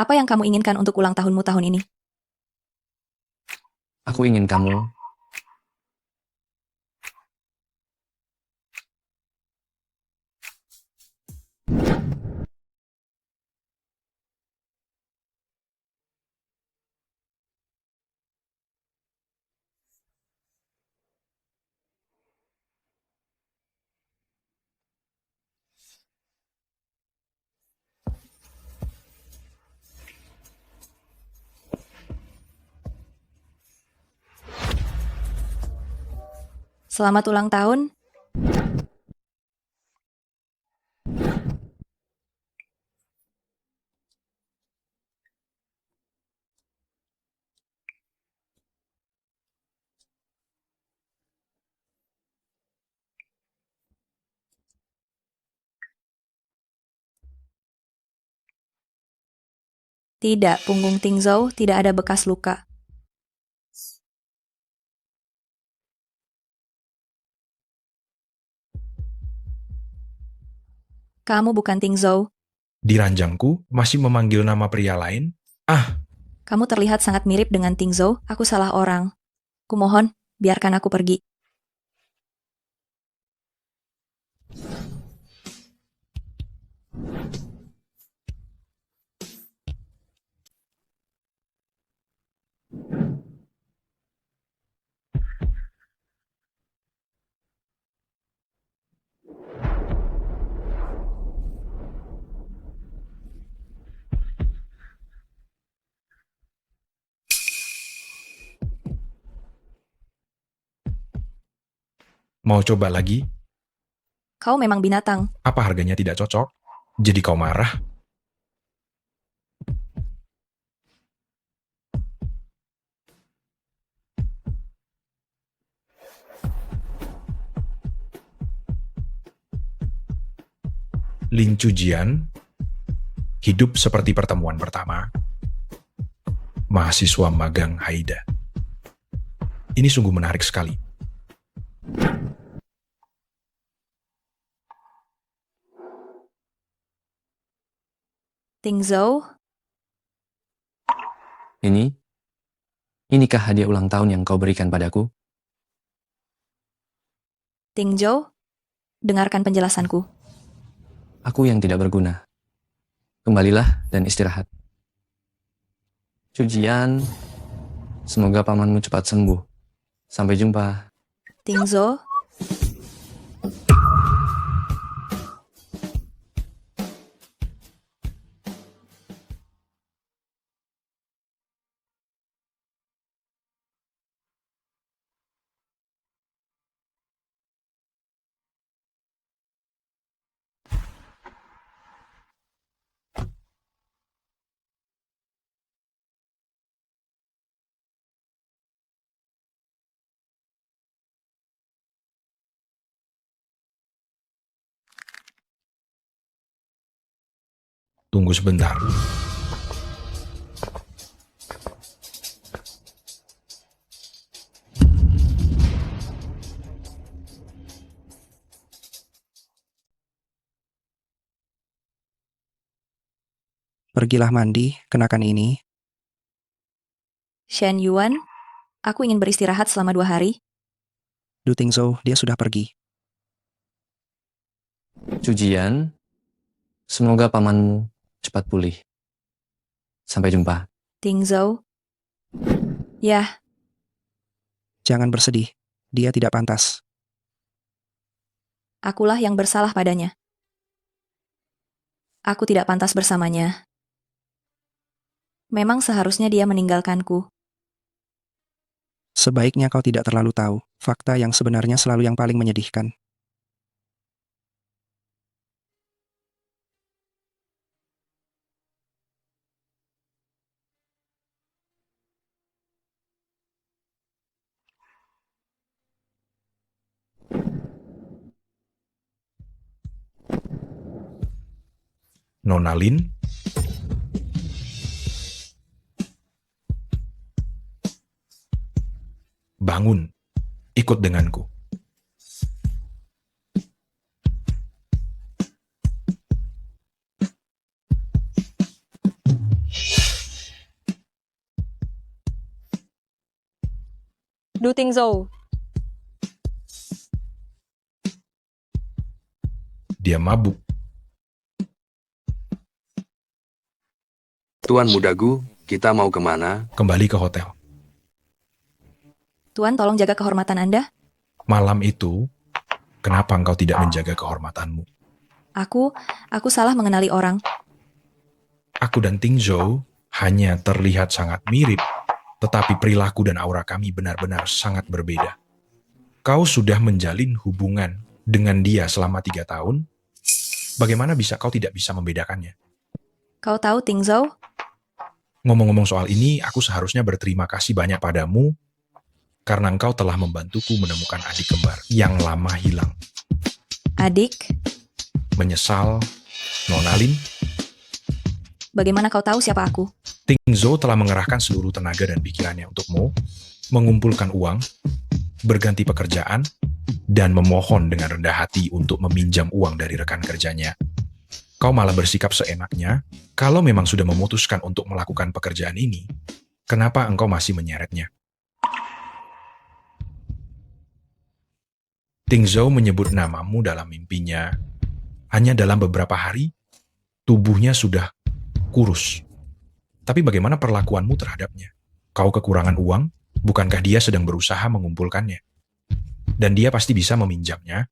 Apa yang kamu inginkan untuk ulang tahunmu tahun ini? Aku ingin kamu. Selamat ulang tahun. Tidak, punggung Tingzhou tidak ada bekas luka. Kamu bukan Tingzhou. Di ranjangku masih memanggil nama pria lain? Ah, Kamu terlihat sangat mirip dengan Tingzhou. Aku salah orang. Kumohon, biarkan aku pergi. mau coba lagi? Kau memang binatang. Apa harganya tidak cocok? Jadi kau marah? Lin Chujian, hidup seperti pertemuan pertama. Mahasiswa magang Haida. Ini sungguh menarik sekali. Tingzhou, Inikah hadiah ulang tahun yang kau berikan padaku? Tingzhou, dengarkan penjelasanku. Aku yang tidak berguna. Kembalilah dan istirahat. Cucian, semoga pamanmu cepat sembuh. Sampai jumpa. Tingzhou, Tunggu sebentar. Pergilah mandi, kenakan ini. Shen Yuan, aku ingin beristirahat selama 2 hari. Du Tingzhou, dia sudah pergi. Cucian, semoga pamanmu cepat pulih. Sampai jumpa. Tingzhou, ya, Jangan bersedih, dia tidak pantas. akulah yang bersalah padanya. Aku tidak pantas bersamanya. Memang seharusnya dia meninggalkanku. Sebaiknya kau tidak terlalu tahu. Fakta yang sebenarnya selalu yang paling menyedihkan. Nona Lin, bangun, ikut denganku. Du Tingzhou. Dia mabuk. Tuan Mudagu, kita mau kemana? Kembali ke hotel. Tuan, tolong jaga kehormatan Anda. Malam itu, kenapa engkau tidak menjaga kehormatanmu? Aku salah mengenali orang. Aku dan Tingzhou hanya terlihat sangat mirip, tetapi perilaku dan aura kami benar-benar sangat berbeda. Kau sudah menjalin hubungan dengan dia selama 3 tahun, bagaimana bisa kau tidak bisa membedakannya? Kau tahu Tingzhou? Ngomong-ngomong soal ini, aku seharusnya berterima kasih banyak padamu karena engkau telah membantuku menemukan adik kembar yang lama hilang. Adik, Menyesal, Nona Lin. bagaimana kau tahu siapa aku? Tingzhou telah mengerahkan seluruh tenaga dan pikirannya untukmu, mengumpulkan uang, berganti pekerjaan, dan memohon dengan rendah hati untuk meminjam uang dari rekan kerjanya. Kau malah bersikap seenaknya. Kalau memang sudah memutuskan untuk melakukan pekerjaan ini, kenapa engkau masih menyeretnya? Tingzhou menyebut namamu dalam mimpinya. Hanya dalam beberapa hari, tubuhnya sudah kurus. Tapi bagaimana perlakuanmu terhadapnya? Kau kekurangan uang, bukankah dia sedang berusaha mengumpulkannya? Dan dia pasti bisa meminjamnya.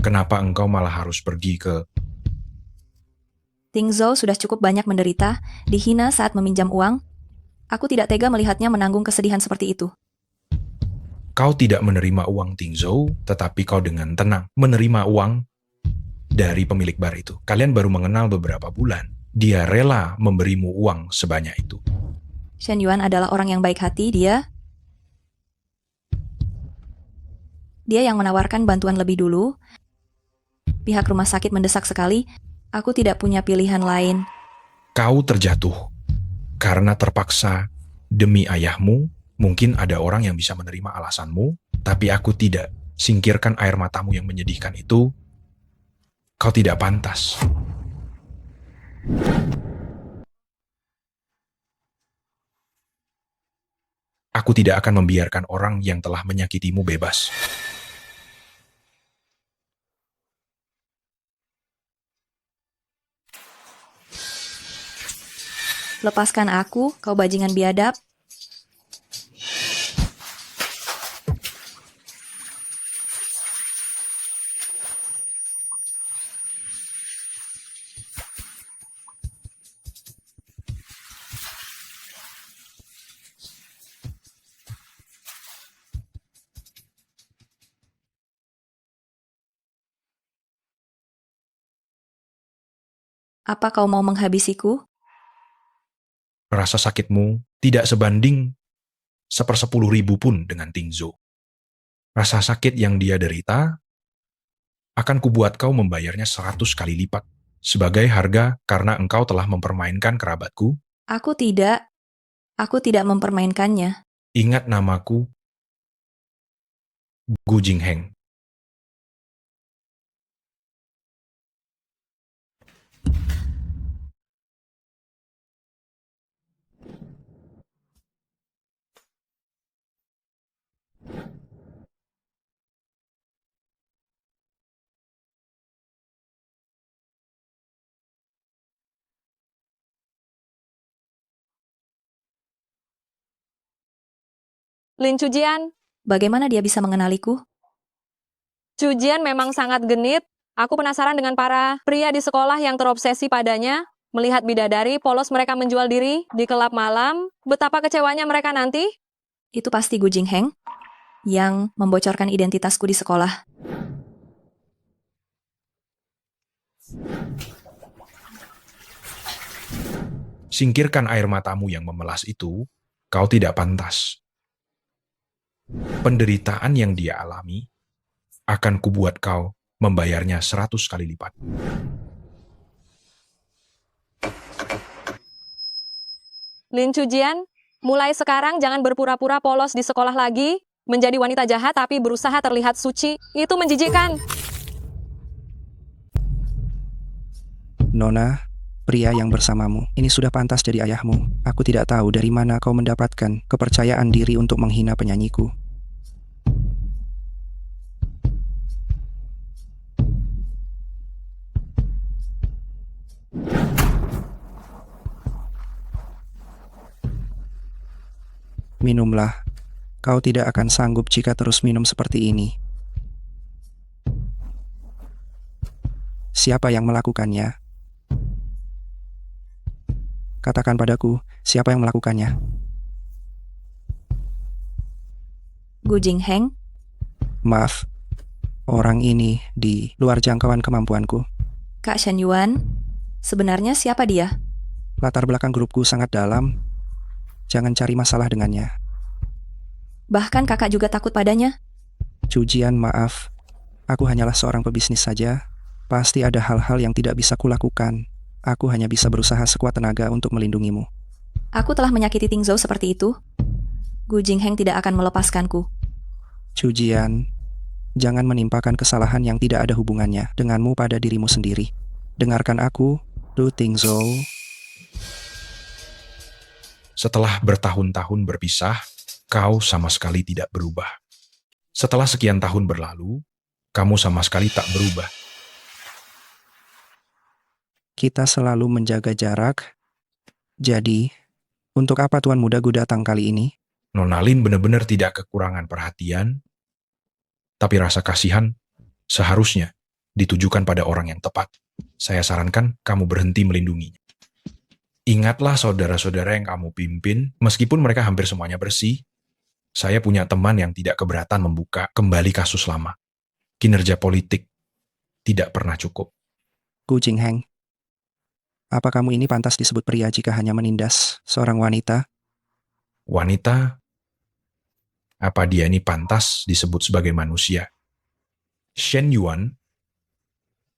Kenapa engkau malah harus pergi ke... Tingzhou sudah cukup banyak menderita, dihina saat meminjam uang. Aku tidak tega melihatnya menanggung kesedihan seperti itu. Kau tidak menerima uang Tingzhou, tetapi kau dengan tenang menerima uang dari pemilik bar itu. Kalian baru mengenal beberapa bulan. Dia rela memberimu uang sebanyak itu. Shen Yuan adalah orang yang baik hati, dia yang menawarkan bantuan lebih dulu. Pihak rumah sakit mendesak sekali. Aku tidak punya pilihan lain. Kau terjatuh karena terpaksa demi ayahmu. Mungkin ada orang yang bisa menerima alasanmu, tapi aku tidak. Singkirkan air matamu yang menyedihkan itu. Kau tidak pantas. Aku tidak akan membiarkan orang yang telah menyakitimu bebas. Lepaskan aku, kau bajingan biadab. Apa kau mau menghabisiku? Rasa sakitmu tidak sebanding 1/10.000 pun dengan Tingzhou. Rasa sakit yang dia derita akan kubuat kau membayarnya 100 kali lipat sebagai harga karena engkau telah mempermainkan kerabatku. Aku tidak mempermainkannya. Ingat namaku, Gu Jingheng. Lin Chujian. Bagaimana dia bisa mengenaliku? Chujian memang sangat genit. Aku penasaran dengan para pria di sekolah yang terobsesi padanya. Melihat bidadari polos mereka menjual diri di kelab malam. Betapa kecewanya mereka nanti. Itu pasti Gu Jingheng yang membocorkan identitasku di sekolah. Singkirkan air matamu yang memelas itu, kau tidak pantas. Penderitaan yang dia alami akan kubuat kau membayarnya 100 kali lipat. Lin Chujian, mulai sekarang jangan berpura-pura polos di sekolah lagi. Menjadi wanita jahat tapi berusaha terlihat suci. Itu menjijikkan. Nona, pria yang bersamamu, ini sudah pantas jadi ayahmu. Aku tidak tahu dari mana kau mendapatkan kepercayaan diri untuk menghina penyanyiku. Minumlah. Kau tidak akan sanggup jika terus minum seperti ini. Siapa yang melakukannya? Katakan padaku, siapa yang melakukannya? Gu Jingheng, Maaf, orang ini di luar jangkauan kemampuanku. Kak Shen Yuan, sebenarnya siapa dia? Latar belakang grupku sangat dalam. Jangan cari masalah dengannya. Bahkan kakak juga takut padanya. Cujian, maaf. Aku hanyalah seorang pebisnis saja. Pasti ada hal-hal yang tidak bisa kulakukan. Aku hanya bisa berusaha sekuat tenaga untuk melindungimu. Aku telah menyakiti Ting Zhou seperti itu. Gu Jingheng tidak akan melepaskanku. Cujian, jangan menimpakan kesalahan yang tidak ada hubungannya denganmu pada dirimu sendiri. Dengarkan aku, Lu Ting Zhou. Setelah bertahun-tahun berpisah, kau sama sekali tidak berubah. Setelah sekian tahun berlalu, kamu sama sekali tak berubah. Kita selalu menjaga jarak. Jadi, untuk apa Tuan Muda Gu datang kali ini? Nona Lin benar-benar tidak kekurangan perhatian, tapi rasa kasihan seharusnya ditujukan pada orang yang tepat. Saya sarankan kamu berhenti melindunginya. Ingatlah saudara-saudara yang kamu pimpin, meskipun mereka hampir semuanya bersih. Saya punya teman yang tidak keberatan membuka kembali kasus lama. Kinerja politik tidak pernah cukup. Gu Jingheng, apa kamu ini pantas disebut pria jika hanya menindas seorang wanita? Wanita, apa dia ini pantas disebut sebagai manusia? Shen Yuan,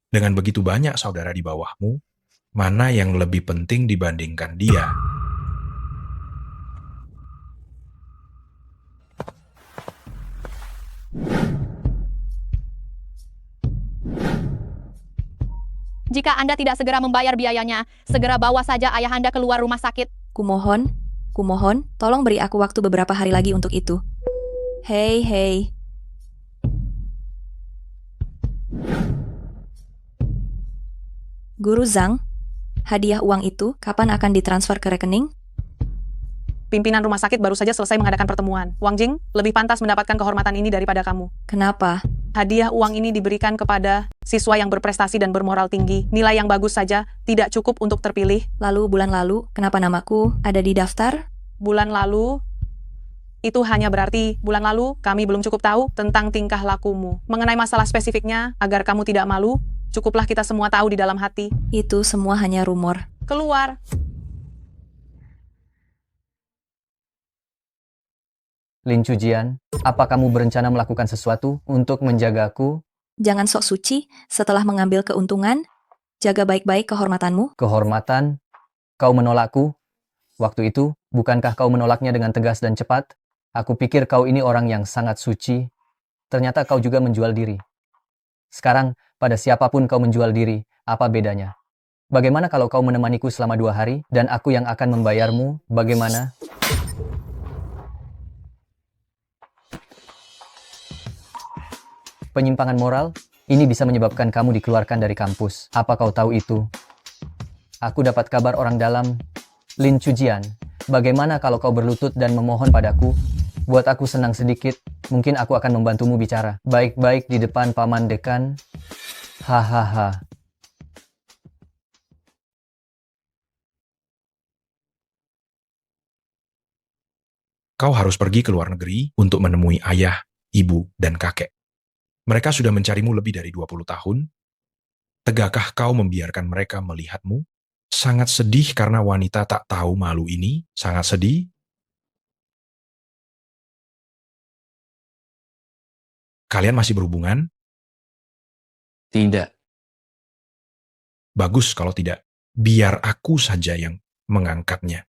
dengan begitu banyak saudara di bawahmu, mana yang lebih penting dibandingkan dia? Jika Anda tidak segera membayar biayanya, segera bawa saja ayah Anda keluar rumah sakit. Kumohon, tolong beri aku waktu beberapa hari lagi untuk itu. Hei. Guru Zhang, hadiah uang itu kapan akan ditransfer ke rekening? Pimpinan rumah sakit baru saja selesai mengadakan pertemuan. Wang Jing lebih pantas mendapatkan kehormatan ini daripada kamu. Kenapa? Hadiah uang ini diberikan kepada siswa yang berprestasi dan bermoral tinggi. Nilai yang bagus saja tidak cukup untuk terpilih. Lalu bulan lalu, kenapa namaku ada di daftar? Bulan lalu, itu hanya berarti bulan lalu kami belum cukup tahu tentang tingkah lakumu. Mengenai masalah spesifiknya, agar kamu tidak malu, cukuplah kita semua tahu di dalam hati. Itu semua hanya rumor. Keluar. Lin Cujian, apa kamu berencana melakukan sesuatu untuk menjagaku? Jangan sok suci, setelah mengambil keuntungan, jaga baik-baik kehormatanmu. Kehormatan? Kau menolakku? Waktu itu, bukankah kau menolaknya dengan tegas dan cepat? Aku pikir kau ini orang yang sangat suci. Ternyata kau juga menjual diri. Sekarang, pada siapapun kau menjual diri, apa bedanya? Bagaimana kalau kau menemaniku selama 2 hari, dan aku yang akan membayarmu? Bagaimana? Penyimpangan moral? Ini bisa menyebabkan kamu dikeluarkan dari kampus. Apa kau tahu itu? Aku dapat kabar orang dalam. Lin Cujian, bagaimana kalau kau berlutut dan memohon padaku? Buat aku senang sedikit, mungkin aku akan membantumu bicara. Baik-baik di depan paman dekan. Hahaha. Kau harus pergi ke luar negeri untuk menemui ayah, ibu, dan kakek. Mereka sudah mencarimu lebih dari 20 tahun. Tegakkah kau membiarkan mereka melihatmu? Sangat sedih karena wanita tak tahu malu ini. Sangat sedih. Kalian masih berhubungan? Tidak. Bagus kalau tidak. Biar aku saja yang mengangkatnya.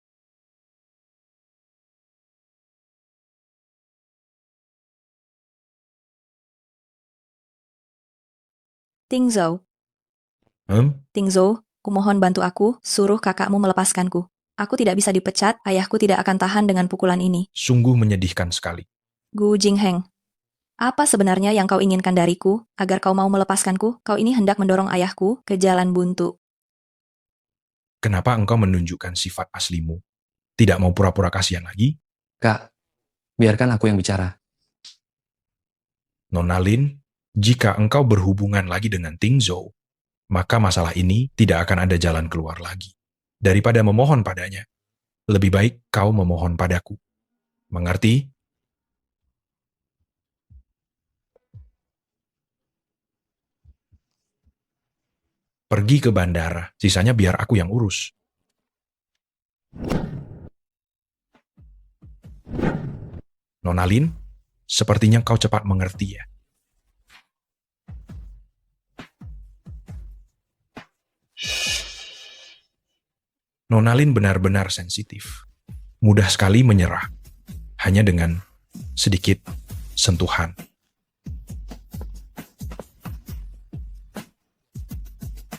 Ting Zhou, kumohon bantu aku, suruh kakakmu melepaskanku. Aku tidak bisa dipecat, ayahku tidak akan tahan dengan pukulan ini. Sungguh menyedihkan sekali. Gu Jingheng, apa sebenarnya yang kau inginkan dariku, agar kau mau melepaskanku? Kau ini hendak mendorong ayahku ke jalan buntu. Kenapa engkau menunjukkan sifat aslimu? Tidak mau pura-pura kasihan lagi? Kak, Biarkan aku yang bicara. Nona Lin, jika engkau berhubungan lagi dengan Ting Zhou, maka masalah ini tidak akan ada jalan keluar lagi. Daripada memohon padanya, lebih baik kau memohon padaku. Mengerti? Pergi ke bandara, sisanya biar aku yang urus. Nona Lin, sepertinya kau cepat mengerti ya. Nona Lin benar-benar sensitif. Mudah sekali menyerah. Hanya dengan sedikit sentuhan.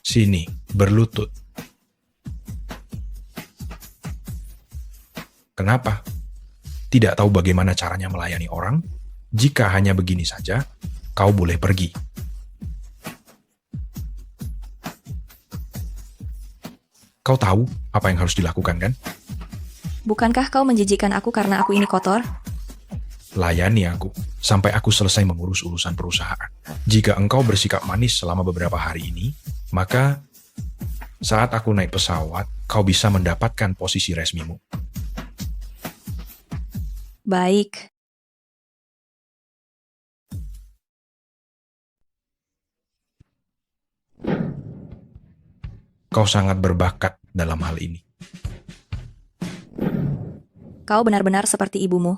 Sini, berlutut. Kenapa? Tidak tahu bagaimana caranya melayani orang? Jika hanya begini saja, kau boleh pergi. Kau tahu apa yang harus dilakukan, kan? Bukankah kau menjijikan aku karena aku ini kotor? Layani aku, sampai aku selesai mengurus urusan perusahaan. Jika engkau bersikap manis selama beberapa hari ini, maka saat aku naik pesawat, kau bisa mendapatkan posisi resmimu. Baik. Kau sangat berbakat dalam hal ini. Kau benar-benar seperti ibumu.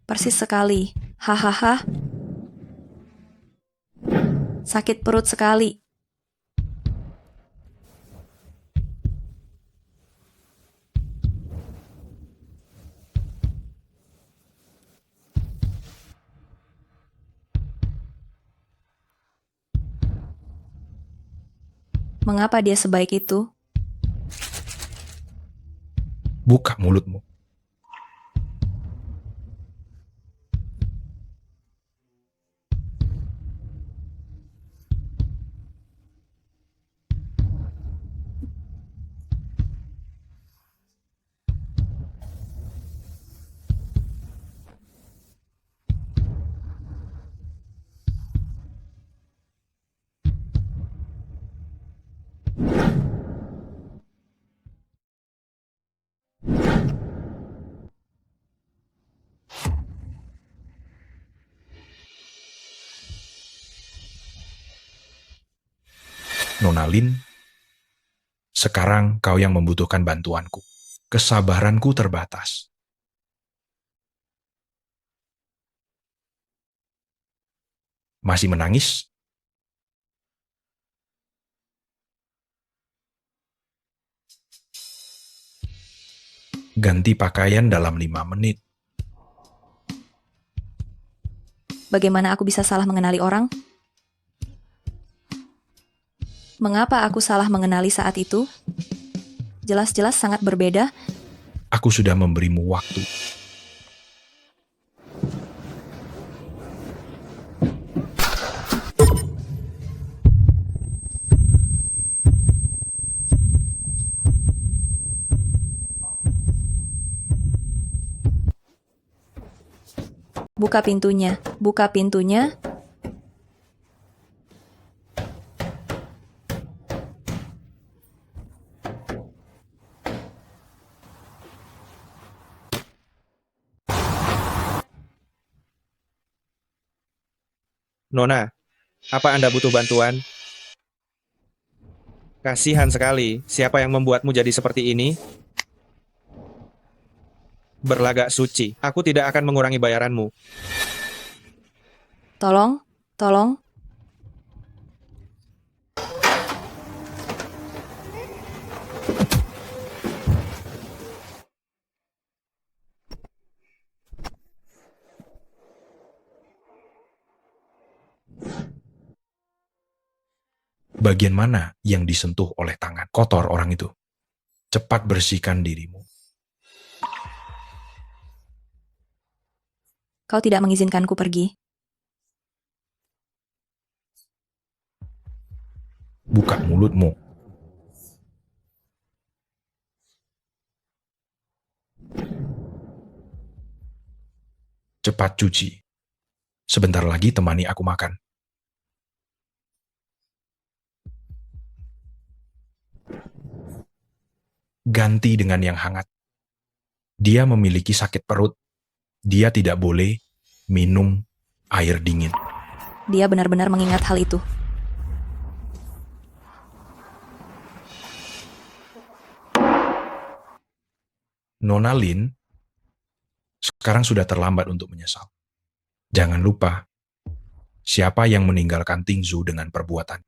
Persis sekali. Hahaha. Sakit perut sekali. Mengapa dia sebaik itu? Buka mulutmu. Nona Lin, sekarang kau yang membutuhkan bantuanku. Kesabaranku terbatas. Masih menangis? Ganti pakaian dalam 5 menit. Bagaimana aku bisa salah mengenali orang? Mengapa aku salah mengenali saat itu? Jelas-jelas sangat berbeda. Aku sudah memberimu waktu. Buka pintunya. Buka pintunya. Nona, apa Anda butuh bantuan? Kasihan sekali, siapa yang membuatmu jadi seperti ini? Berlagak suci, aku tidak akan mengurangi bayaranmu. Tolong, tolong. Bagian mana yang disentuh oleh tangan kotor orang itu? Cepat bersihkan dirimu. Kau tidak mengizinkanku pergi. Buka mulutmu. Cepat cuci. Sebentar lagi temani aku makan. Ganti dengan yang hangat. Dia memiliki sakit perut. Dia tidak boleh minum air dingin. Dia benar-benar mengingat hal itu. Nona Lin, sekarang sudah terlambat untuk menyesal. Jangan lupa, siapa yang meninggalkan Tingzu dengan perbuatan.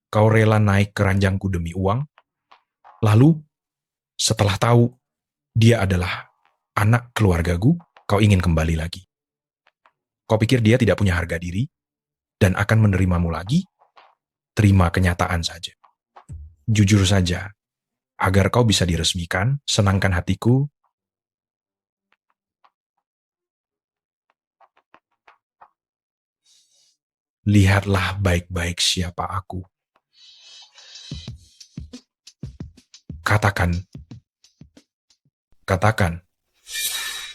Kau rela naik ke ranjangku demi uang? Lalu, setelah tahu dia adalah anak keluargaku, kau ingin kembali lagi. Kau pikir dia tidak punya harga diri dan akan menerimamu lagi? Terima kenyataan saja. Jujur saja, agar kau bisa diresmikan, senangkan hatiku. Lihatlah baik-baik siapa aku. Katakan.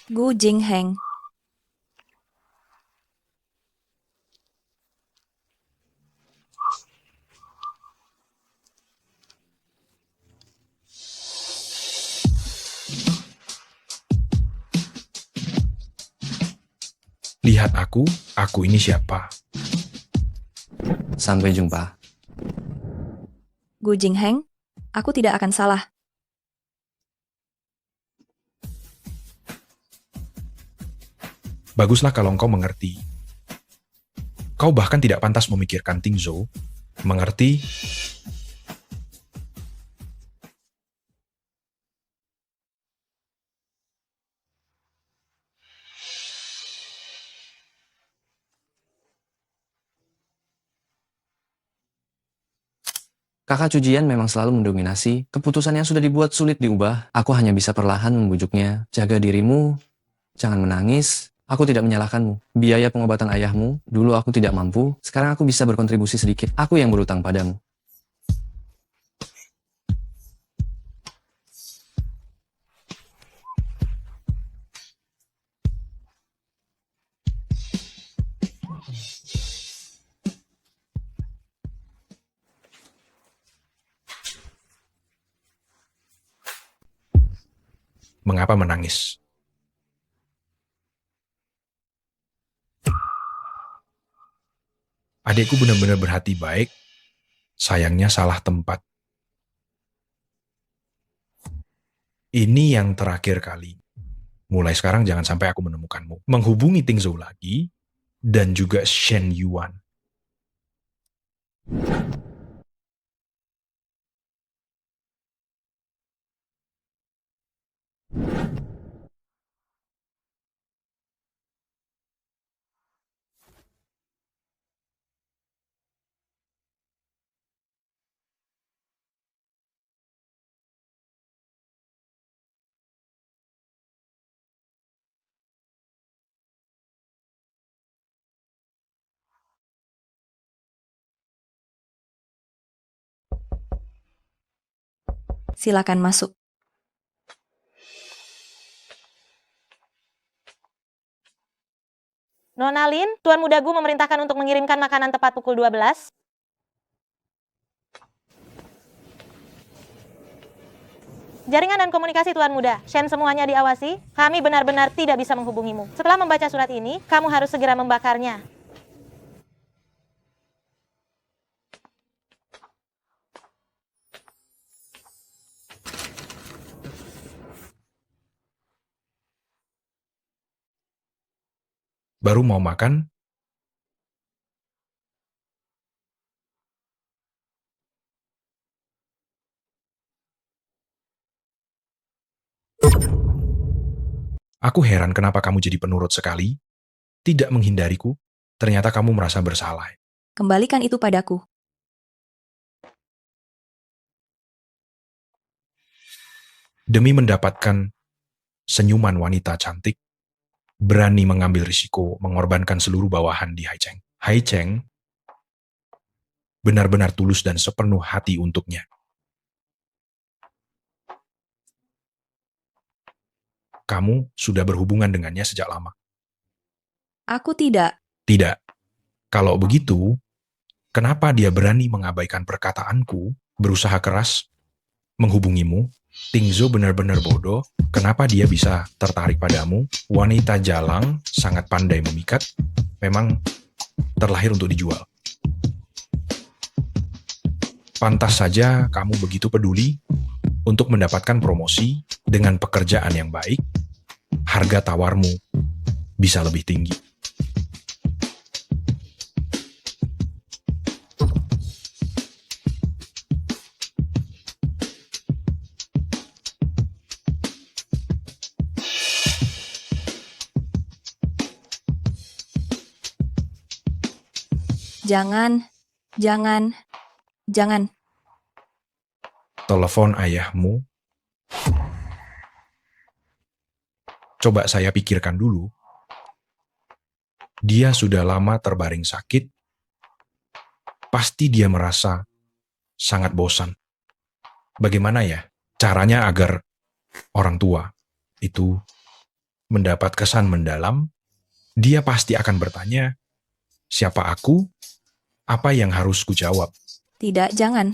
Gu Jingheng. Lihat aku ini siapa? Sampai jumpa. Gu Jingheng, aku tidak akan salah. Baguslah kalau engkau mengerti. Kau bahkan tidak pantas memikirkan Tingzhou. Mengerti? Kakak Cujian memang selalu mendominasi. Keputusan yang sudah dibuat sulit diubah. Aku hanya bisa perlahan membujuknya. Jaga dirimu, jangan menangis. Aku tidak menyalahkanmu. Biaya pengobatan ayahmu, dulu aku tidak mampu. Sekarang aku bisa berkontribusi sedikit. Aku yang berutang padamu. Mengapa menangis? Adikku benar-benar berhati baik. Sayangnya salah tempat. Ini yang terakhir kali. Mulai sekarang jangan sampai aku menemukanmu. Menghubungi Tingzhou lagi, dan juga Shen Yuan. Silakan masuk. Nona Lin, Tuan Muda Gu memerintahkan untuk mengirimkan makanan tepat pukul 12. Jaringan dan komunikasi Tuan Muda, Shen semuanya diawasi. Kami benar-benar tidak bisa menghubungimu. Setelah membaca surat ini, kamu harus segera membakarnya. Baru mau makan? Aku heran kenapa kamu jadi penurut sekali. Tidak menghindariku. Ternyata kamu merasa bersalah. Kembalikan itu padaku. Demi mendapatkan senyuman wanita cantik, berani mengambil risiko mengorbankan seluruh bawahan di Haicheng. Haicheng benar-benar tulus dan sepenuh hati untuknya. Kamu sudah berhubungan dengannya sejak lama. Aku tidak. Tidak. Kalau begitu, kenapa dia berani mengabaikan perkataanku, berusaha keras, menghubungimu? Tingzo benar-benar bodoh. Kenapa dia bisa tertarik padamu? Wanita jalang, sangat pandai memikat, memang terlahir untuk dijual. Pantas saja kamu begitu peduli untuk mendapatkan promosi dengan pekerjaan yang baik, harga tawarmu bisa lebih tinggi. Jangan. Telepon ayahmu. Coba saya pikirkan dulu. Dia sudah lama terbaring sakit. Pasti dia merasa sangat bosan. Bagaimana ya caranya agar orang tua itu mendapat kesan mendalam? Dia pasti akan bertanya, siapa aku? Apa yang harus kujawab? Tidak, jangan.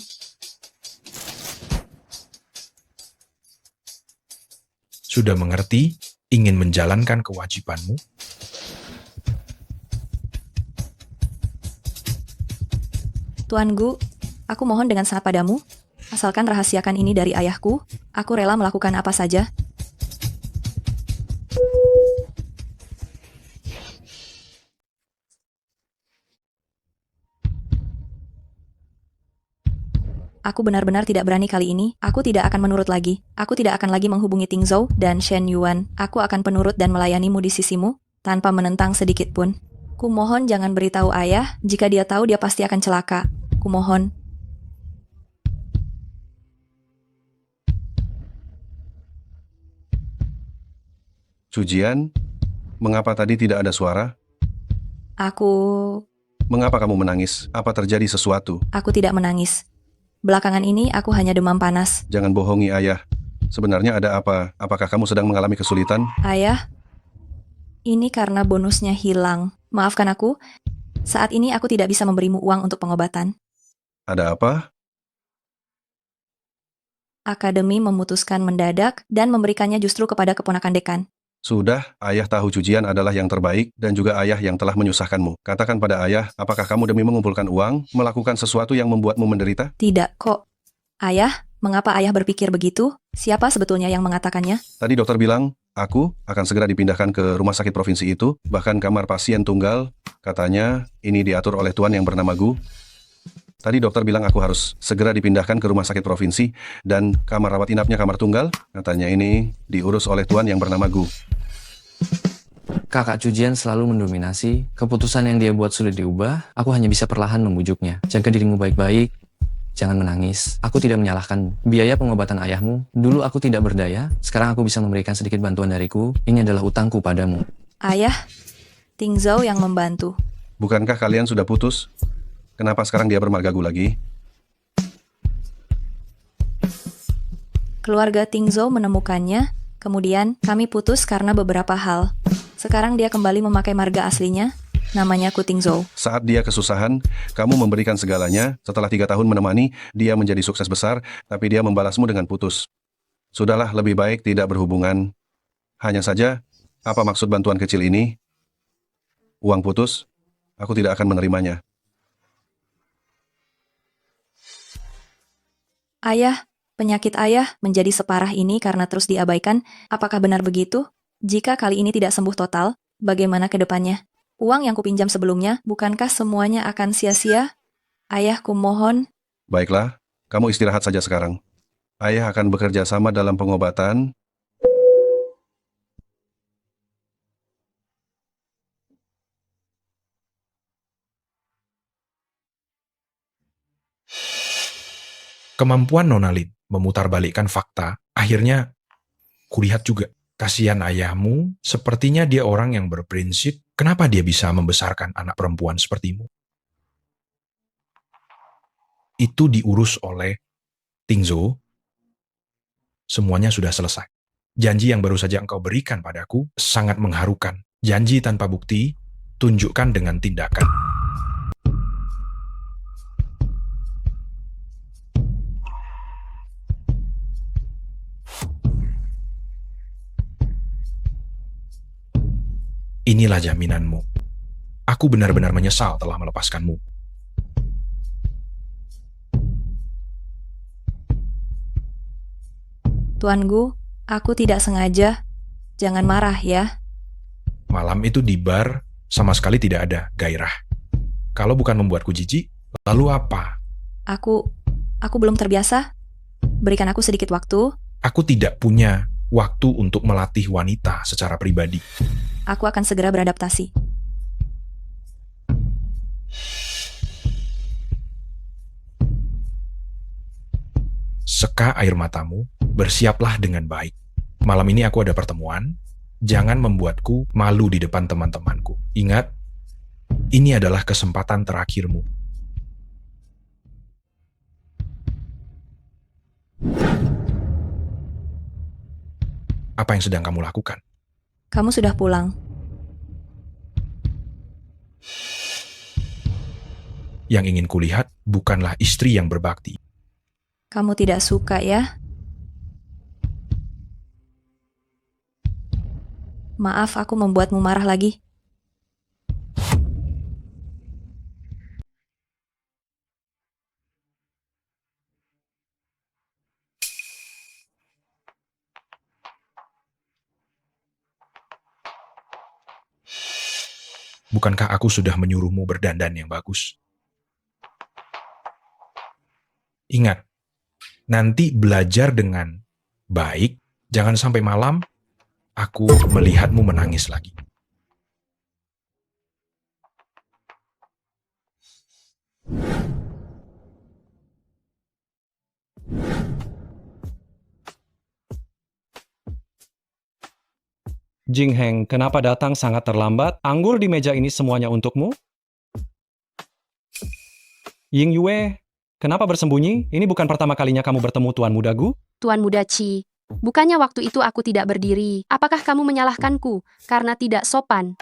Sudah mengerti, ingin menjalankan kewajibanmu? Tuan Gu, aku mohon dengan sangat padamu, asalkan rahasiakan ini dari ayahku, aku rela melakukan apa saja. Aku benar-benar tidak berani kali ini. Aku tidak akan menurut lagi. Aku tidak akan lagi menghubungi Tingzhou dan Shen Yuan. Aku akan penurut dan melayanimu di sisimu, tanpa menentang sedikit pun. Kumohon jangan beritahu ayah, jika dia tahu dia pasti akan celaka. Kumohon. Cujian, mengapa tadi tidak ada suara? Aku Mengapa kamu menangis? Apa terjadi sesuatu? tidak menangis. Belakangan ini aku hanya demam panas. Jangan bohongi ayah. Sebenarnya ada apa? Apakah kamu sedang mengalami kesulitan? Ayah, ini karena bonusnya hilang. Maafkan aku, saat ini aku tidak bisa memberimu uang untuk pengobatan. Ada apa? Akademi memutuskan mendadak dan memberikannya justru kepada keponakan dekan. Sudah, ayah tahu Cujian adalah yang terbaik dan juga ayah yang telah menyusahkanmu. Katakan pada ayah, apakah kamu demi mengumpulkan uang, melakukan sesuatu yang membuatmu menderita? Tidak kok. Ayah, mengapa ayah berpikir begitu? Siapa sebetulnya yang mengatakannya? Tadi dokter bilang, aku akan segera dipindahkan ke rumah sakit provinsi itu, bahkan kamar pasien tunggal. Katanya, ini diatur oleh tuan yang bernama Gu. Tadi dokter bilang aku harus segera dipindahkan ke rumah sakit provinsi dan kamar rawat inapnya kamar tunggal. Katanya ini diurus oleh tuan yang bernama Gu. Kakak Cujian selalu mendominasi. Keputusan yang dia buat sulit diubah. Aku hanya bisa perlahan membujuknya. Jaga dirimu baik-baik. Jangan menangis. Aku tidak menyalahkanmu. Biaya pengobatan ayahmu. Dulu aku tidak berdaya. Sekarang aku bisa memberikan sedikit bantuan dariku. Ini adalah utangku padamu. Ayah, Tingzhou yang membantu. Bukankah kalian sudah putus? Kenapa sekarang dia bermargagu lagi? Keluarga Tingzhou menemukannya, kemudian kami putus karena beberapa hal. Sekarang dia kembali memakai marga aslinya, namanya Ku Tingzhou. Saat dia kesusahan, kamu memberikan segalanya. Setelah 3 tahun menemani, dia menjadi sukses besar, tapi dia membalasmu dengan putus. Sudahlah, lebih baik tidak berhubungan. Hanya saja, apa maksud bantuan kecil ini? Uang putus? Aku tidak akan menerimanya. Ayah, penyakit ayah menjadi separah ini karena terus diabaikan. Apakah benar begitu? Jika kali ini tidak sembuh total, bagaimana ke depannya? Uang yang kupinjam sebelumnya, bukankah semuanya akan sia-sia? Ayah, kumohon. Baiklah, kamu istirahat saja sekarang. Ayah akan bekerja sama dalam pengobatan. Kemampuan Nona Lin memutarbalikkan fakta, akhirnya kulihat juga. Kasihan ayahmu, sepertinya dia orang yang berprinsip. Kenapa dia bisa membesarkan anak perempuan sepertimu? itu diurus oleh Tingzo, semuanya sudah selesai. Janji yang baru saja engkau berikan padaku sangat mengharukan. Janji tanpa bukti, tunjukkan dengan tindakan. Inilah jaminanmu. Aku benar-benar menyesal telah melepaskanmu. Tuan Gu, aku tidak sengaja. Jangan marah ya. Malam itu di bar sama sekali tidak ada gairah. Kalau bukan membuatku jijik, lalu apa? Aku belum terbiasa. Berikan aku sedikit waktu. Aku tidak punya waktu untuk melatih wanita secara pribadi. Aku akan segera beradaptasi. Seka air matamu, bersiaplah dengan baik. Malam ini aku ada pertemuan, jangan membuatku malu di depan teman-temanku. Ingat, ini adalah kesempatan terakhirmu. Apa yang sedang kamu lakukan? Kamu sudah pulang. Yang ingin kulihat bukanlah istri yang berbakti. Kamu tidak suka ya? Maaf, aku membuatmu marah lagi. Bukankah aku sudah menyuruhmu berdandan yang bagus? Ingat, nanti belajar dengan baik, jangan sampai malam aku melihatmu menangis lagi. Jing Heng, kenapa datang sangat terlambat? Anggur di meja ini semuanya untukmu? Ying Yue, kenapa bersembunyi? Ini bukan pertama kalinya kamu bertemu Tuan Muda Gu? Tuan Muda Qi, bukannya waktu itu aku tidak berdiri. Apakah kamu menyalahkanku karena tidak sopan?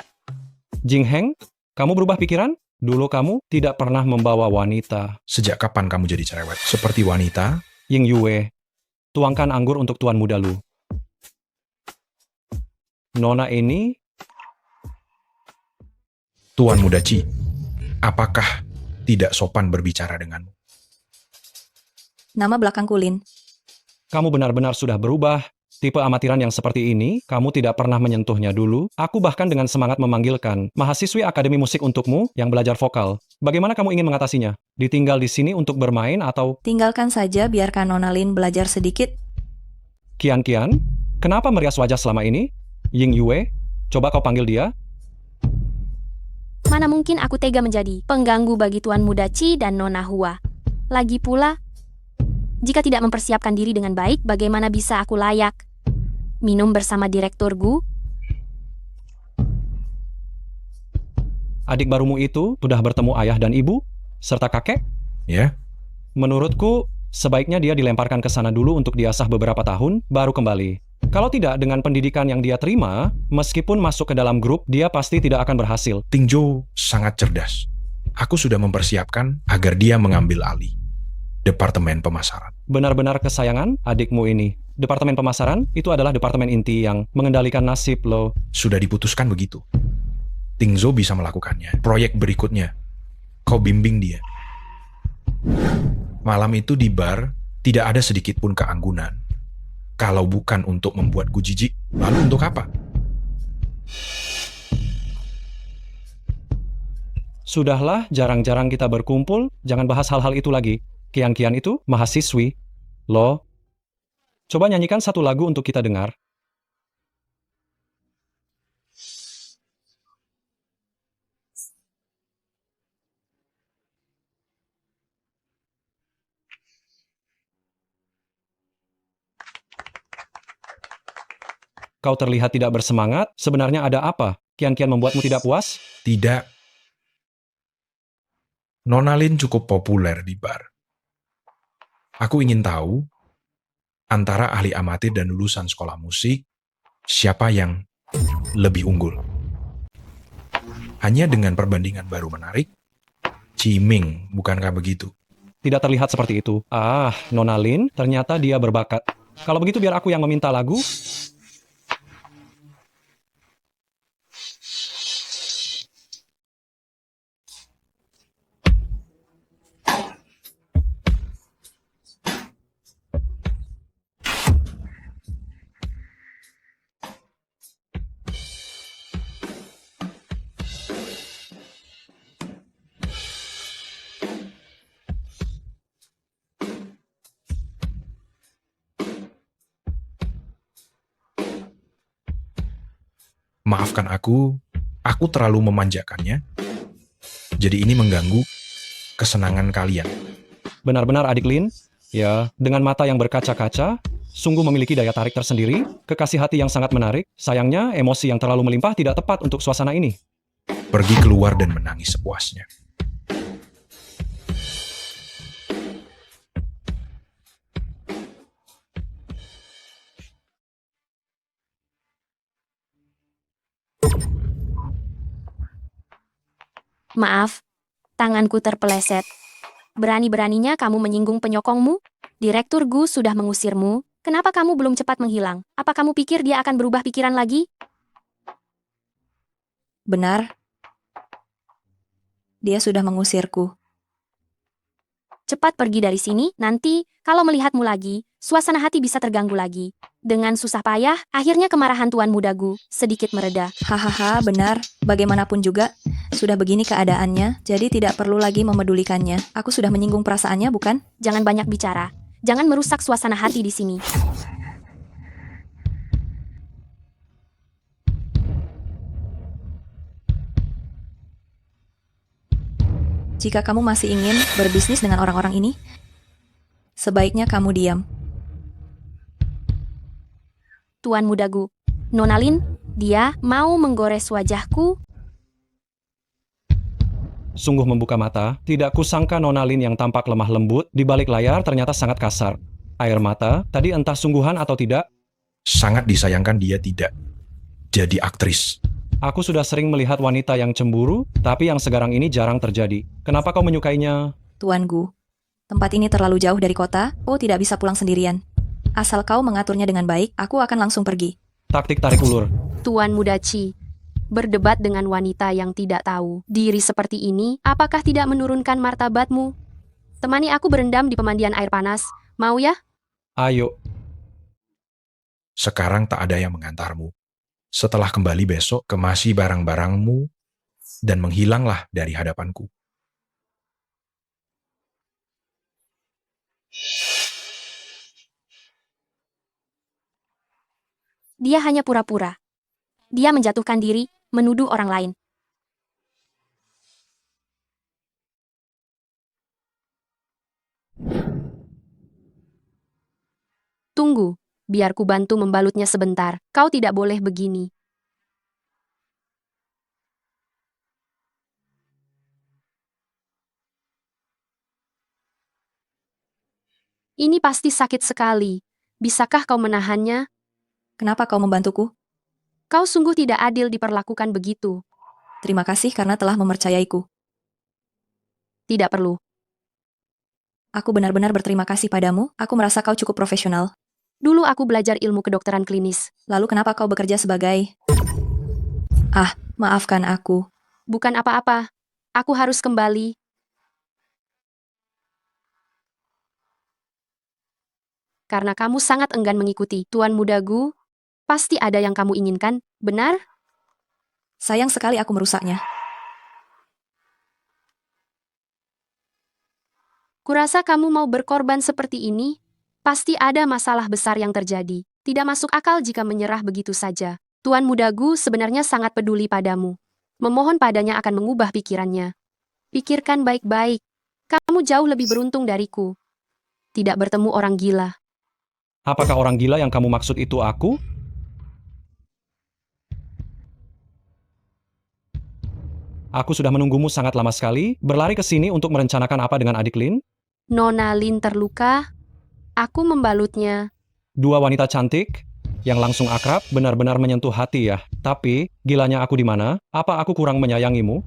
Jing Heng, kamu berubah pikiran? Dulu kamu tidak pernah membawa wanita. Sejak kapan kamu jadi cerewet? Seperti wanita? Ying Yue, tuangkan anggur untuk Tuan Muda Lu. Nona ini... Tuan Muda Qi, apakah tidak sopan berbicara denganmu? Nama belakangku Lin. Kamu benar-benar sudah berubah. Tipe amatiran yang seperti ini, kamu tidak pernah menyentuhnya dulu. Aku bahkan dengan semangat memanggilkan mahasiswi Akademi Musik untukmu yang belajar vokal. Bagaimana kamu ingin mengatasinya? Ditinggal di sini untuk bermain atau... Tinggalkan saja, biarkan Nona Lin belajar sedikit. Kian, kenapa merias wajah selama ini? Ying Yue, coba kau panggil dia. Mana mungkin aku tega menjadi pengganggu bagi Tuan Muda Qi dan Nona Hua. Lagi pula, jika tidak mempersiapkan diri dengan baik, bagaimana bisa aku layak minum bersama Direktur Gu? Adik barumu itu sudah bertemu ayah dan ibu, serta kakek? Ya. Menurutku, sebaiknya dia dilemparkan ke sana dulu untuk diasah beberapa tahun, baru kembali. Kalau tidak, dengan pendidikan yang dia terima, meskipun masuk ke dalam grup, dia pasti tidak akan berhasil. Tingzhou sangat cerdas. Aku sudah mempersiapkan agar dia mengambil alih Departemen Pemasaran. Benar-benar kesayangan adikmu ini. Departemen Pemasaran itu adalah departemen inti yang mengendalikan nasib lo. Sudah diputuskan begitu. Tingzhou bisa melakukannya. Proyek berikutnya, kau bimbing dia. Malam itu di bar, tidak ada sedikit pun keanggunan. Kalau bukan untuk membuatku jijik, lalu untuk apa? Sudahlah, jarang-jarang kita berkumpul, jangan bahas hal-hal itu lagi. Kian-kian itu mahasiswi. Lo, coba nyanyikan satu lagu untuk kita dengar. Kau terlihat tidak bersemangat. Sebenarnya ada apa? Kian-kian membuatmu tidak puas? Tidak. Nona Lin cukup populer di bar. Aku ingin tahu, antara ahli amatir dan lulusan sekolah musik, siapa yang lebih unggul. Hanya dengan perbandingan baru menarik, Ciming, bukankah begitu? Tidak terlihat seperti itu. Nona Lin, ternyata dia berbakat. Kalau begitu biar aku yang meminta lagu. Maafkan aku terlalu memanjakannya. Jadi ini mengganggu kesenangan kalian. Benar-benar adik Lin, ya, dengan mata yang berkaca-kaca, sungguh memiliki daya tarik tersendiri, kekasih hati yang sangat menarik. Sayangnya, emosi yang terlalu melimpah tidak tepat untuk suasana ini. Pergi keluar dan menangis sepuasnya. Maaf, tanganku terpeleset. Berani-beraninya kamu menyinggung penyokongmu? Direktur Gu sudah mengusirmu. Kenapa kamu belum cepat menghilang? Apa kamu pikir dia akan berubah pikiran lagi? Benar. Dia sudah mengusirku. Cepat pergi dari sini, nanti kalau melihatmu lagi, suasana hati bisa terganggu lagi. Dengan susah payah, akhirnya kemarahan Tuan Muda Gu sedikit mereda. Hahaha, benar. Bagaimanapun juga, sudah begini keadaannya, jadi tidak perlu lagi memedulikannya. Aku sudah menyinggung perasaannya, bukan? Jangan banyak bicara. Jangan merusak suasana hati di sini. Jika kamu masih ingin berbisnis dengan orang-orang ini, sebaiknya kamu diam. Tuan Muda Gu, Nona Lin, dia mau menggores wajahku. Sungguh membuka mata, tidak kusangka Nona Lin yang tampak lemah lembut, di balik layar ternyata sangat kasar. Air mata, tadi entah sungguhan atau tidak. Sangat disayangkan dia tidak jadi aktris. Aku sudah sering melihat wanita yang cemburu, tapi yang sekarang ini jarang terjadi. Kenapa kau menyukainya? Tuan Gu, tempat ini terlalu jauh dari kota, tidak bisa pulang sendirian. Asal kau mengaturnya dengan baik, aku akan langsung pergi. Taktik tarik ulur. Tuan Muda Ci, berdebat dengan wanita yang tidak tahu diri seperti ini, apakah tidak menurunkan martabatmu? Temani aku berendam di pemandian air panas, mau ya? Ayo. Sekarang tak ada yang mengantarmu. Setelah kembali besok, kemasi barang-barangmu dan menghilanglah dari hadapanku. Dia hanya pura-pura. Dia menjatuhkan diri, menuduh orang lain. Tunggu, biar ku bantu membalutnya sebentar. Kau tidak boleh begini. Ini pasti sakit sekali. Bisakah kau menahannya? Kenapa kau membantuku? Kau sungguh tidak adil diperlakukan begitu. Terima kasih karena telah mempercayaiku. Tidak perlu. Aku benar-benar berterima kasih padamu, aku merasa kau cukup profesional. Dulu aku belajar ilmu kedokteran klinis. Lalu kenapa kau bekerja sebagai... maafkan aku. Bukan apa-apa. Aku harus kembali. Karena kamu sangat enggan mengikuti Tuan Muda Gu, pasti ada yang kamu inginkan, benar? Sayang sekali aku merusaknya. Kurasa kamu mau berkorban seperti ini? Pasti ada masalah besar yang terjadi. Tidak masuk akal jika menyerah begitu saja. Tuan Muda Gu sebenarnya sangat peduli padamu. Memohon padanya akan mengubah pikirannya. Pikirkan baik-baik. Kamu jauh lebih beruntung dariku. Tidak bertemu orang gila. Apakah orang gila yang kamu maksud itu aku? Aku sudah menunggumu sangat lama sekali, berlari ke sini untuk merencanakan apa dengan adik Lin? Nona Lin terluka? Aku membalutnya. Dua wanita cantik yang langsung akrab benar-benar menyentuh hati ya. Tapi, gilanya aku di mana? Apa aku kurang menyayangimu?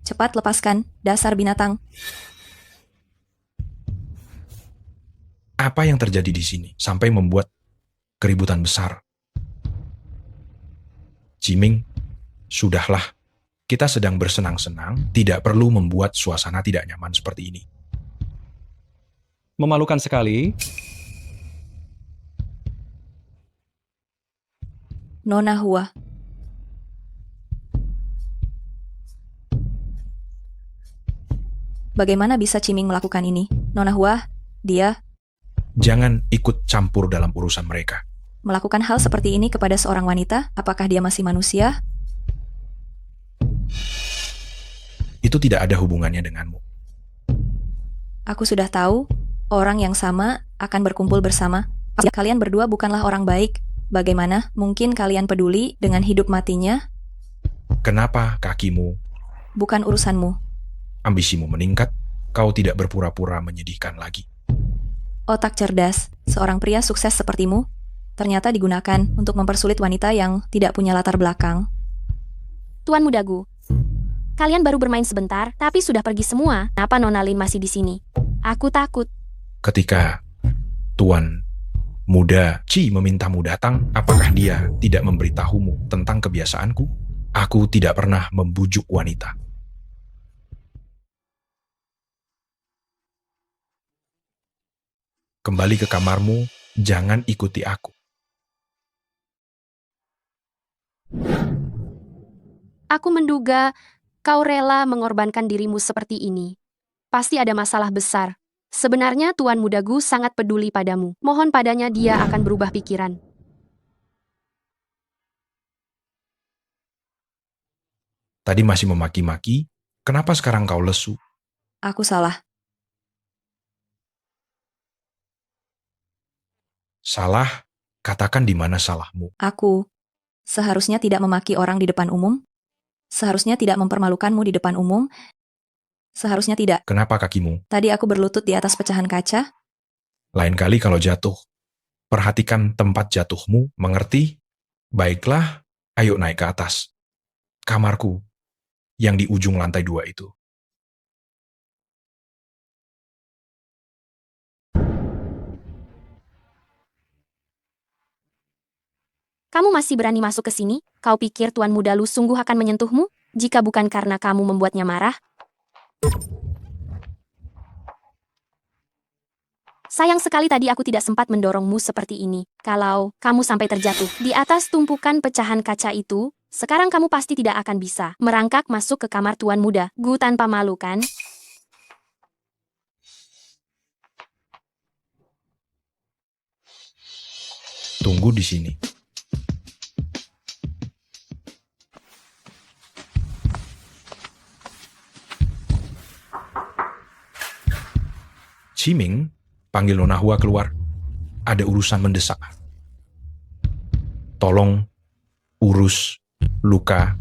Cepat lepaskan, dasar binatang. Apa yang terjadi di sini sampai membuat keributan besar? Jiming, sudahlah. Kita sedang bersenang-senang, tidak perlu membuat suasana tidak nyaman seperti ini. Memalukan sekali. Nona Hua. Bagaimana bisa Ciming melakukan ini? Nona Hua, dia Jangan ikut campur dalam urusan mereka. melakukan hal seperti ini kepada seorang wanita? Apakah dia masih manusia? Itu tidak ada hubungannya denganmu. Aku sudah tahu, orang yang sama akan berkumpul bersama. Kalian berdua bukanlah orang baik. Bagaimana mungkin kalian peduli dengan hidup matinya? Kenapa kakimu, Bukan urusanmu. ambisimu meningkat, kau tidak berpura-pura menyedihkan lagi. Otak cerdas, seorang pria sukses sepertimu, ternyata digunakan untuk mempersulit wanita yang tidak punya latar belakang. Tuan Muda Gu. Kalian baru bermain sebentar, tapi sudah pergi semua. Kenapa Nona Lin masih di sini? Aku takut. Ketika Tuan Muda Ci memintamu datang, apakah dia tidak memberitahumu tentang kebiasaanku? Aku tidak pernah membujuk wanita. Kembali ke kamarmu, jangan ikuti aku. Aku menduga kau rela mengorbankan dirimu seperti ini. Pasti ada masalah besar. Sebenarnya Tuan Muda Gu sangat peduli padamu. Mohon padanya dia akan berubah pikiran. Tadi masih memaki-maki, kenapa sekarang kau lesu? Aku salah. Salah? Katakan di mana salahmu. Aku seharusnya tidak memaki orang di depan umum. Seharusnya tidak mempermalukanmu di depan umum. Seharusnya tidak. Kenapa kakimu? Tadi aku berlutut di atas pecahan kaca. Lain kali kalau jatuh, perhatikan tempat jatuhmu, mengerti? Baiklah, ayo naik ke atas. Kamarku, yang di ujung lantai 2 itu. Kamu masih berani masuk ke sini? Kau pikir Tuan Muda Lu sungguh akan menyentuhmu? Jika bukan karena kamu membuatnya marah? Sayang sekali tadi aku tidak sempat mendorongmu seperti ini. Kalau kamu sampai terjatuh di atas tumpukan pecahan kaca itu, sekarang kamu pasti tidak akan bisa merangkak masuk ke kamar Tuan Muda Gu tanpa malu, kan? Tunggu di sini. Ciming, panggil Nona Hua keluar. Ada urusan mendesak. Tolong urus luka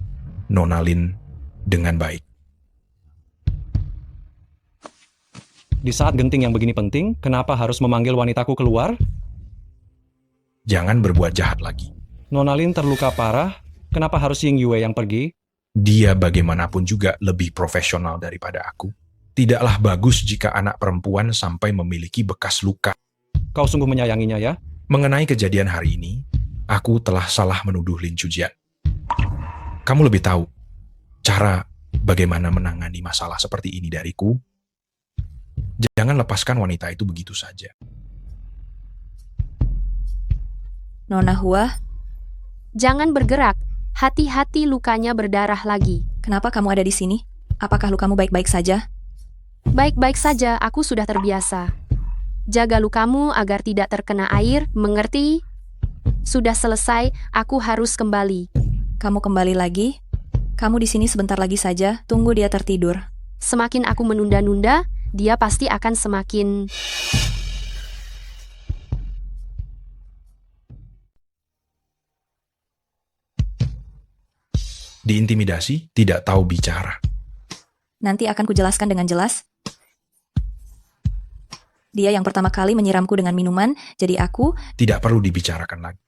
Nona Lin dengan baik. Di saat genting yang begini penting, kenapa harus memanggil wanitaku keluar? Jangan berbuat jahat lagi. Nona Lin terluka parah, kenapa harus Ying Yue yang pergi? Dia bagaimanapun juga lebih profesional daripada aku. Tidaklah bagus jika anak perempuan sampai memiliki bekas luka. Kau sungguh menyayanginya ya? Mengenai kejadian hari ini, aku telah salah menuduh Lin Chujian. Kamu lebih tahu cara bagaimana menangani masalah seperti ini dariku. Jangan lepaskan wanita itu begitu saja. Nona Hua, Jangan bergerak. Hati-hati lukanya berdarah lagi. kenapa kamu ada di sini? Apakah lukamu baik-baik saja? Baik-baik saja, aku sudah terbiasa. Jaga lukamu agar tidak terkena air, mengerti? Sudah selesai, aku harus kembali. Kamu kembali lagi? Kamu di sini sebentar lagi saja, tunggu dia tertidur. Semakin aku menunda-nunda, dia pasti akan semakin... Diintimidasi, tidak tahu bicara. Nanti akan kujelaskan dengan jelas. Dia yang pertama kali menyiramku dengan minuman, jadi aku Tidak perlu dibicarakan lagi.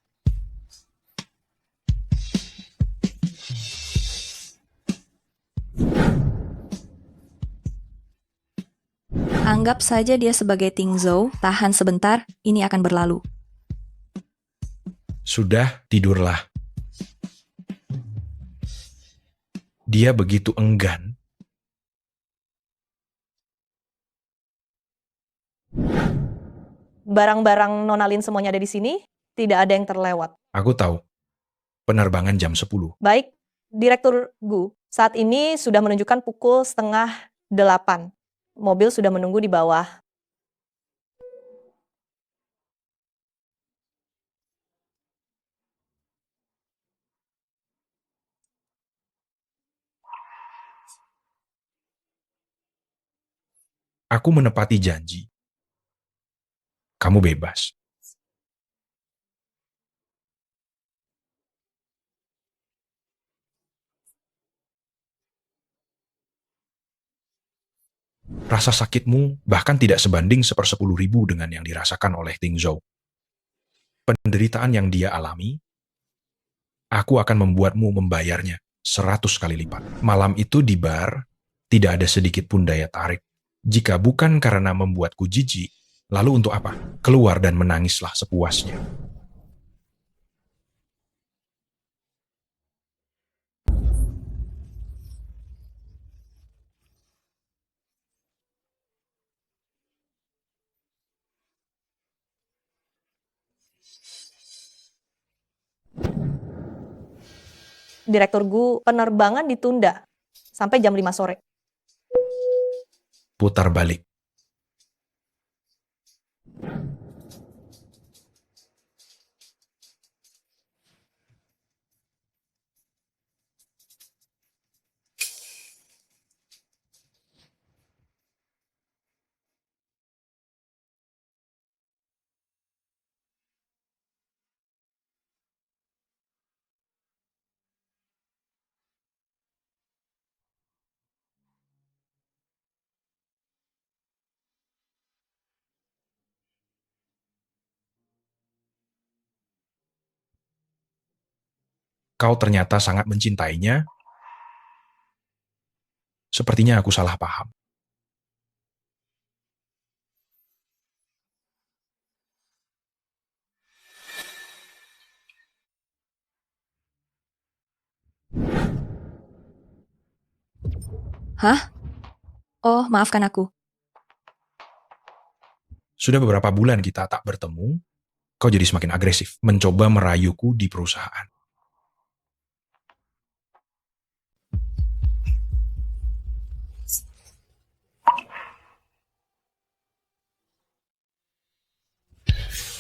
anggap saja dia sebagai Ting Zhou. Tahan sebentar, ini akan berlalu. Sudah, tidurlah. Dia begitu enggan. Barang-barang Nonalin semuanya ada di sini, tidak ada yang terlewat. Aku tahu. Penerbangan jam 10. Baik, Direktur Gu, saat ini sudah menunjukkan pukul 7:30. Mobil sudah menunggu di bawah. Aku menepati janji. Kamu bebas. Rasa sakitmu bahkan tidak sebanding 1/10.000 dengan yang dirasakan oleh Ting Zhou. Penderitaan yang dia alami, aku akan membuatmu membayarnya 100 kali lipat. Malam itu di bar, tidak ada sedikit pun daya tarik. Jika bukan karena membuatku jijik, lalu untuk apa? Keluar dan menangislah sepuasnya. Direktur Gu, penerbangan ditunda sampai jam 5 sore. Putar balik. Kau ternyata sangat mencintainya. Sepertinya aku salah paham. Hah? Oh, maafkan aku. Sudah beberapa bulan kita tak bertemu, kau jadi semakin agresif, mencoba merayuku di perusahaan.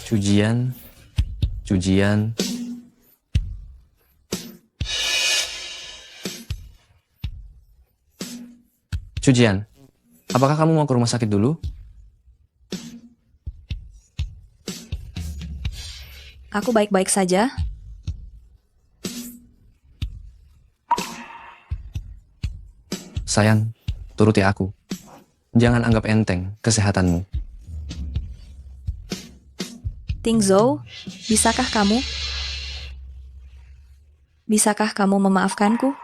Cujian, cujian. Cujian, apakah kamu mau ke rumah sakit dulu? Aku baik-baik saja. Sayang, turuti aku. Jangan anggap enteng kesehatanmu. Ting Zhou, Bisakah kamu memaafkanku?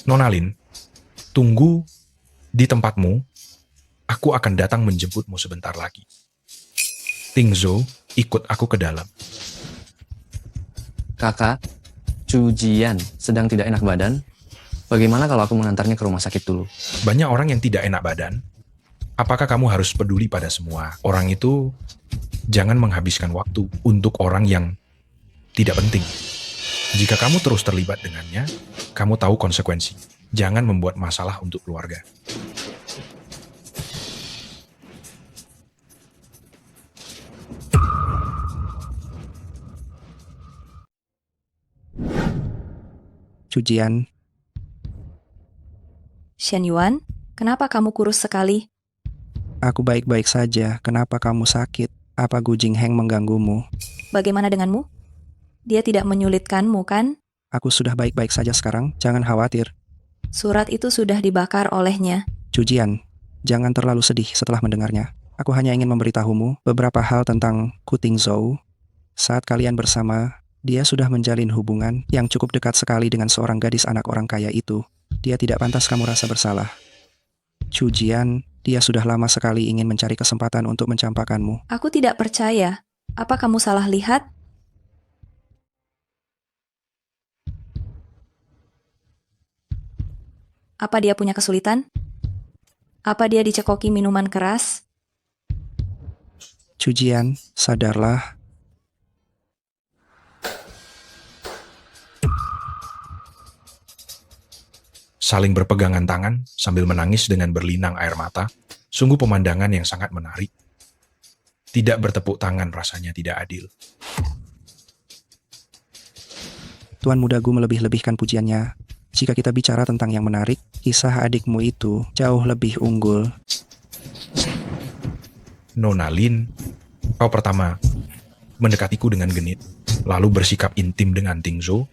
Nonalin, tunggu di tempatmu. Aku akan datang menjemputmu sebentar lagi. Ting Zhou, ikut aku ke dalam. Kakak, Cujian sedang tidak enak badan. Bagaimana kalau aku mengantarnya ke rumah sakit dulu? Banyak orang yang tidak enak badan. Apakah kamu harus peduli pada semua orang itu? Jangan menghabiskan waktu untuk orang yang tidak penting. Jika kamu terus terlibat dengannya, kamu tahu konsekuensi. Jangan membuat masalah untuk keluarga. Cujian, Shen Yuan, kenapa kamu kurus sekali? aku baik-baik saja. Kenapa kamu sakit? Apa Gu Jingheng mengganggumu? Bagaimana denganmu? Dia tidak menyulitkanmu, kan? Aku sudah baik-baik saja sekarang, jangan khawatir. Surat itu sudah dibakar olehnya. Cujian, jangan terlalu sedih setelah mendengarnya. Aku hanya ingin memberitahumu beberapa hal tentang Kuting Zhou. Saat kalian bersama, dia sudah menjalin hubungan yang cukup dekat sekali dengan seorang gadis anak orang kaya itu. Dia tidak pantas kamu rasa bersalah. Cujian, dia sudah lama sekali ingin mencari kesempatan untuk mencampakkanmu. Aku tidak percaya. Apa kamu salah lihat? Apa dia punya kesulitan? Apa dia dicekoki minuman keras? Cujian, sadarlah. Saling berpegangan tangan sambil menangis dengan berlinang air mata, sungguh pemandangan yang sangat menarik. Tidak bertepuk tangan rasanya tidak adil. Tuan Muda Gu melebih-lebihkan pujiannya. Jika kita bicara tentang yang menarik, kisah adikmu itu jauh lebih unggul. Nona Lin, kau pertama mendekatiku dengan genit, lalu bersikap intim dengan Ting Zhou,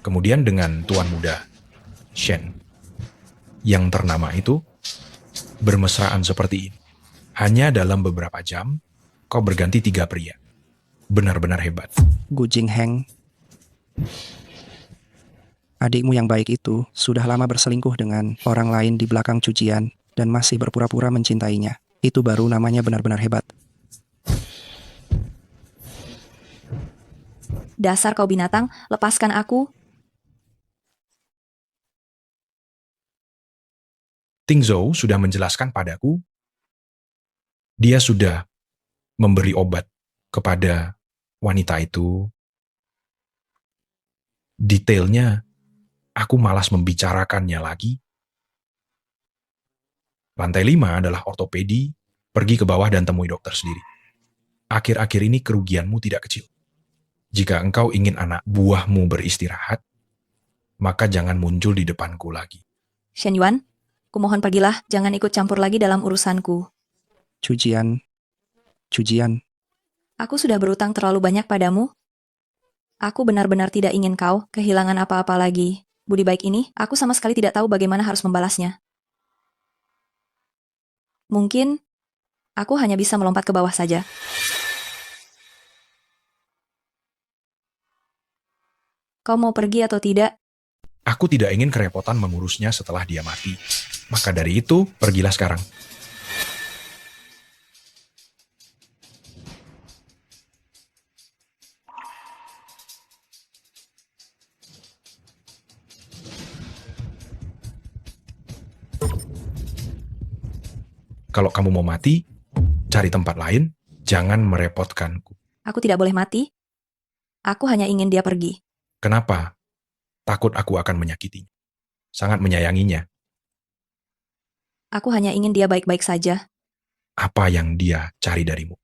kemudian dengan Tuan Muda Shen yang ternama itu bermesraan seperti ini. Hanya dalam beberapa jam, kau berganti 3 pria. Benar-benar hebat. Gu Jingheng, adikmu yang baik itu sudah lama berselingkuh dengan orang lain di belakang Cujian dan masih berpura-pura mencintainya. Itu baru namanya benar-benar hebat. Dasar kau binatang, lepaskan aku. Ting Zhou sudah menjelaskan padaku, dia sudah memberi obat kepada wanita itu. Detailnya, aku malas membicarakannya lagi. Lantai 5 adalah ortopedi, pergi ke bawah dan temui dokter sendiri. Akhir-akhir ini kerugianmu tidak kecil. Jika engkau ingin anak buahmu beristirahat, maka jangan muncul di depanku lagi. Shen Yuan, kumohon pergilah, jangan ikut campur lagi dalam urusanku. Cujian. Aku sudah berutang terlalu banyak padamu. Aku benar-benar tidak ingin kau kehilangan apa-apa lagi. Budi baik ini, aku sama sekali tidak tahu bagaimana harus membalasnya. Mungkin, aku hanya bisa melompat ke bawah saja. Kau mau pergi atau tidak? Aku tidak ingin kerepotan mengurusnya setelah dia mati. Maka dari itu, pergilah sekarang. Kalau kamu mau mati, cari tempat lain, jangan merepotkanku. Aku tidak boleh mati. Aku hanya ingin dia pergi. Kenapa? Takut aku akan menyakitinya. Sangat menyayanginya. Aku hanya ingin dia baik-baik saja. Apa yang dia cari darimu?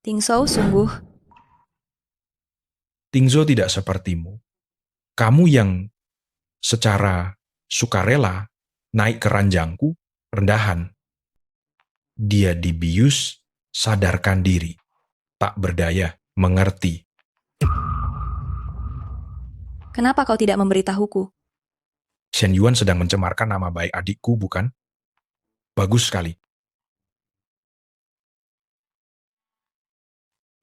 Ting Zhou sungguh. Ting Zhou tidak sepertimu. Kamu yang secara sukarela naik ke ranjangku, rendahan. Dia dibius, sadarkan diri. Tak berdaya, mengerti. Kenapa kau tidak memberitahuku? Shen Yuan sedang mencemarkan nama baik adikku, bukan? Bagus sekali.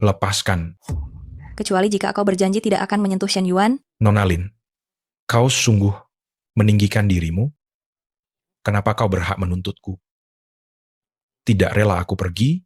Lepaskan. Kecuali jika kau berjanji tidak akan menyentuh Shen Yuan. Nona Lin, kau sungguh meninggikan dirimu? Kenapa kau berhak menuntutku? Tidak rela aku pergi?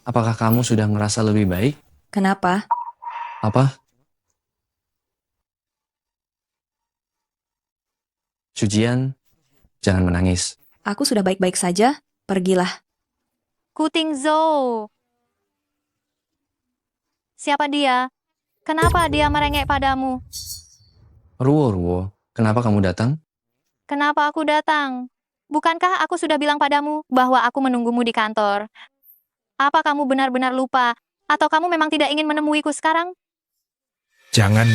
Apakah kamu sudah merasa lebih baik? Kenapa? Apa? Cujian, jangan menangis. Aku sudah baik-baik saja. Pergilah. Kuting Zhou. Siapa dia? Kenapa dia merengek padamu? Ruo, Kenapa kamu datang? Kenapa aku datang? Bukankah aku sudah bilang padamu bahwa aku menunggumu di kantor? Apa kamu benar-benar lupa? Atau kamu memang tidak ingin menemuiku sekarang? Jangan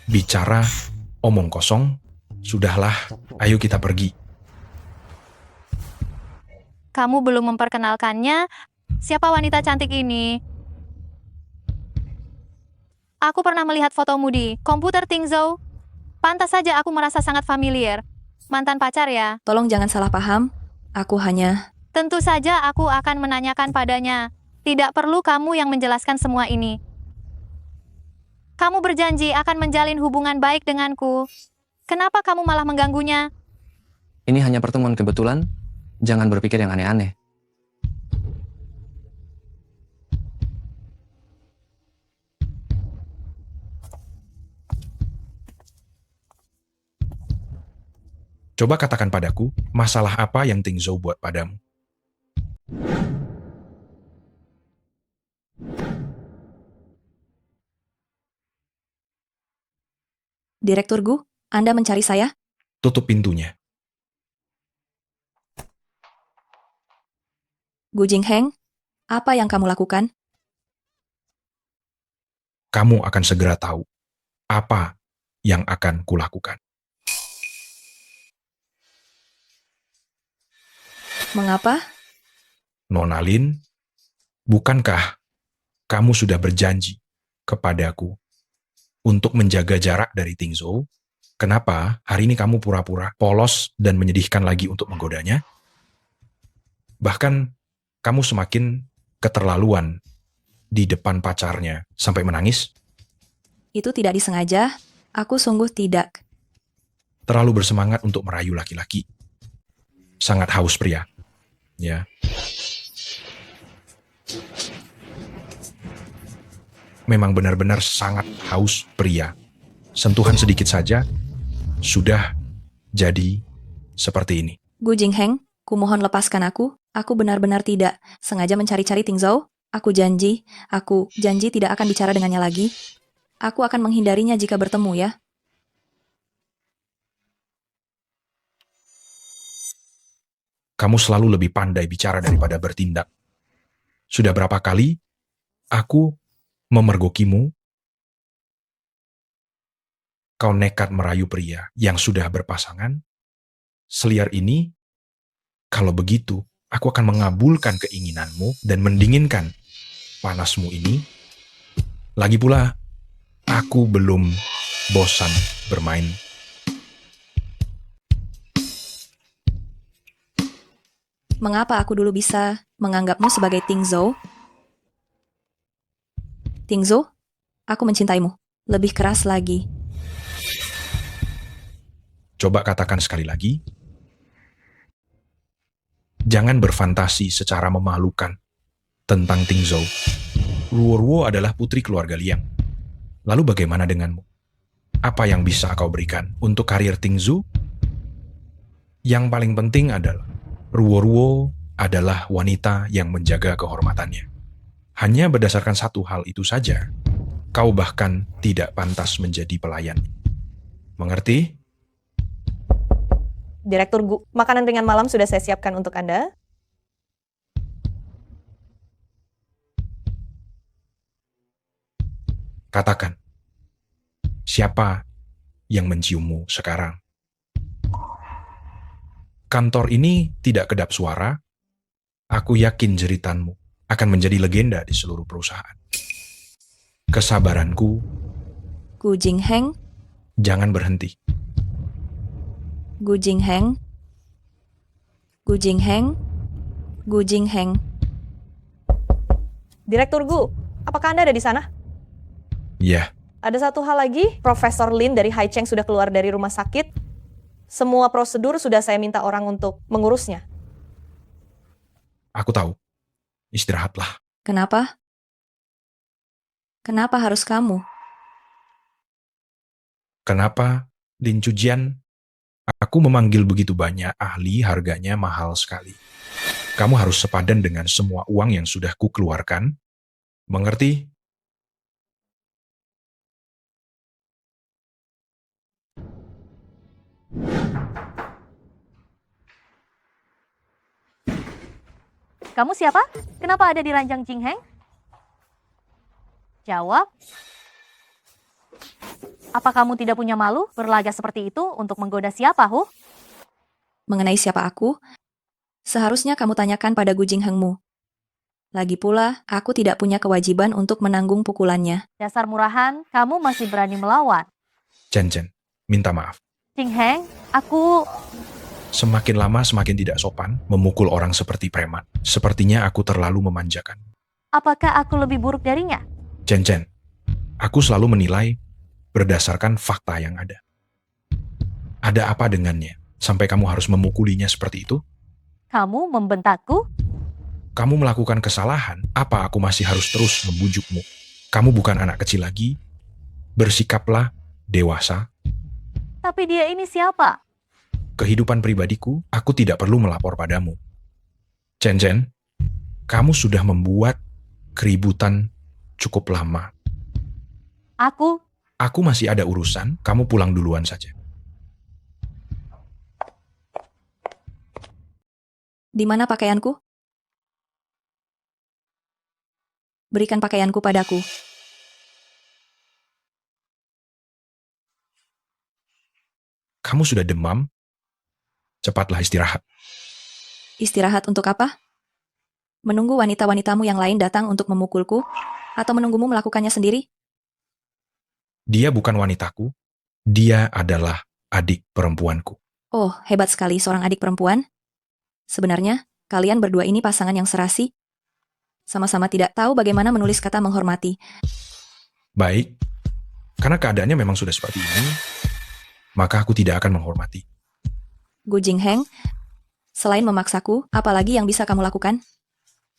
bicara omong kosong. Sudahlah, ayo kita pergi. Kamu belum memperkenalkannya. Siapa wanita cantik ini? Aku pernah melihat fotomu di komputer Tingzhou. Pantas saja aku merasa sangat familiar. Mantan pacar ya? Tolong jangan salah paham. Aku hanya... Tentu saja aku akan menanyakan padanya. Tidak perlu kamu yang menjelaskan semua ini. Kamu berjanji akan menjalin hubungan baik denganku. Kenapa kamu malah mengganggunya? Ini hanya pertemuan kebetulan. Jangan berpikir yang aneh-aneh. Coba katakan padaku, masalah apa yang Tingzhou buat padamu? Direktur Gu, Anda mencari saya? Tutup pintunya. Gu Jingheng, apa yang kamu lakukan? Kamu akan segera tahu apa yang akan kulakukan. Mengapa? Nona Lin, bukankah kamu sudah berjanji kepadaku untuk menjaga jarak dari Tingzhou? Kenapa hari ini kamu pura-pura polos dan menyedihkan lagi untuk menggodanya? Bahkan kamu semakin keterlaluan di depan pacarnya sampai menangis. Itu tidak disengaja. Aku sungguh tidak. Terlalu bersemangat untuk merayu laki-laki. Sangat haus pria. Ya. Memang benar-benar sangat haus pria. Sentuhan sedikit saja sudah jadi seperti ini. Gu Jingheng, kumohon lepaskan aku. Aku benar-benar tidak sengaja mencari-cari Tingzhou. Aku janji tidak akan bicara dengannya lagi. Aku akan menghindarinya jika bertemu ya. Kamu selalu lebih pandai bicara daripada bertindak. Sudah berapa kali aku memergokimu? Kau nekat merayu pria yang sudah berpasangan? Seliar ini, kalau begitu, aku akan mengabulkan keinginanmu dan mendinginkan panasmu ini. Lagi pula, aku belum bosan bermain. Mengapa aku dulu bisa menganggapmu sebagai Tingzhou? Tingzhou, aku mencintaimu. Lebih keras lagi. Coba katakan sekali lagi. Jangan berfantasi secara memalukan tentang Tingzhou. Ruo adalah putri keluarga Liang. Lalu bagaimana denganmu? Apa yang bisa kau berikan untuk karir Tingzhou? Yang paling penting adalah Ruo adalah wanita yang menjaga kehormatannya. Hanya berdasarkan satu hal itu saja, kau bahkan tidak pantas menjadi pelayan. Mengerti? Direktur Gu, makanan ringan malam sudah saya siapkan untuk Anda. Katakan, siapa yang menciummu sekarang? Kantor ini tidak kedap suara. Aku yakin jeritanmu akan menjadi legenda di seluruh perusahaan. Kesabaranku Gu Jingheng, jangan berhenti. Gu Jingheng, Gu Jingheng, Gu Jingheng. Direktur Gu, apakah Anda ada di sana? Ya, Ada satu hal lagi, Profesor Lin dari Haicheng sudah keluar dari rumah sakit. Semua prosedur sudah saya minta orang untuk mengurusnya. aku tahu. Istirahatlah. Kenapa? Kenapa harus kamu? Kenapa, Lin Chujian? Aku memanggil begitu banyak ahli, harganya mahal sekali. Kamu harus sepadan dengan semua uang yang sudah kukeluarkan. Mengerti? Kamu siapa? Kenapa ada di ranjang Jingheng? Jawab. Apa kamu tidak punya malu berlagak seperti itu untuk menggoda siapa, Hu? Mengenai siapa aku, seharusnya kamu tanyakan pada Gu Jinghengmu. Lagi pula, aku tidak punya kewajiban untuk menanggung pukulannya. Dasar murahan, kamu masih berani melawan. Chen, minta maaf. Jingheng, aku... Semakin lama semakin tidak sopan memukul orang seperti preman. Sepertinya aku terlalu memanjakan. Apakah aku lebih buruk darinya? Chen, aku selalu menilai berdasarkan fakta yang ada. Ada apa dengannya sampai kamu harus memukulinya seperti itu? Kamu membentakku? Kamu melakukan kesalahan, apa aku masih harus terus membujukmu? Kamu bukan anak kecil lagi. Bersikaplah dewasa. Tapi dia ini siapa? Kehidupan pribadiku, aku tidak perlu melapor padamu. Chen, kamu sudah membuat keributan cukup lama. Aku masih ada urusan, kamu pulang duluan saja. Di mana pakaianku? Berikan pakaianku padaku. Kamu sudah demam? Cepatlah istirahat. Istirahat untuk apa? Menunggu wanita-wanitamu yang lain datang untuk memukulku? Atau menunggumu melakukannya sendiri? Dia bukan wanitaku. Dia adalah adik perempuanku. Oh, hebat sekali seorang adik perempuan. Sebenarnya, kalian berdua ini pasangan yang serasi. Sama-sama tidak tahu bagaimana menulis kata menghormati. Baik, karena keadaannya memang sudah seperti ini, maka aku tidak akan menghormati. Gu Jingheng, selain memaksaku, apa lagi yang bisa kamu lakukan?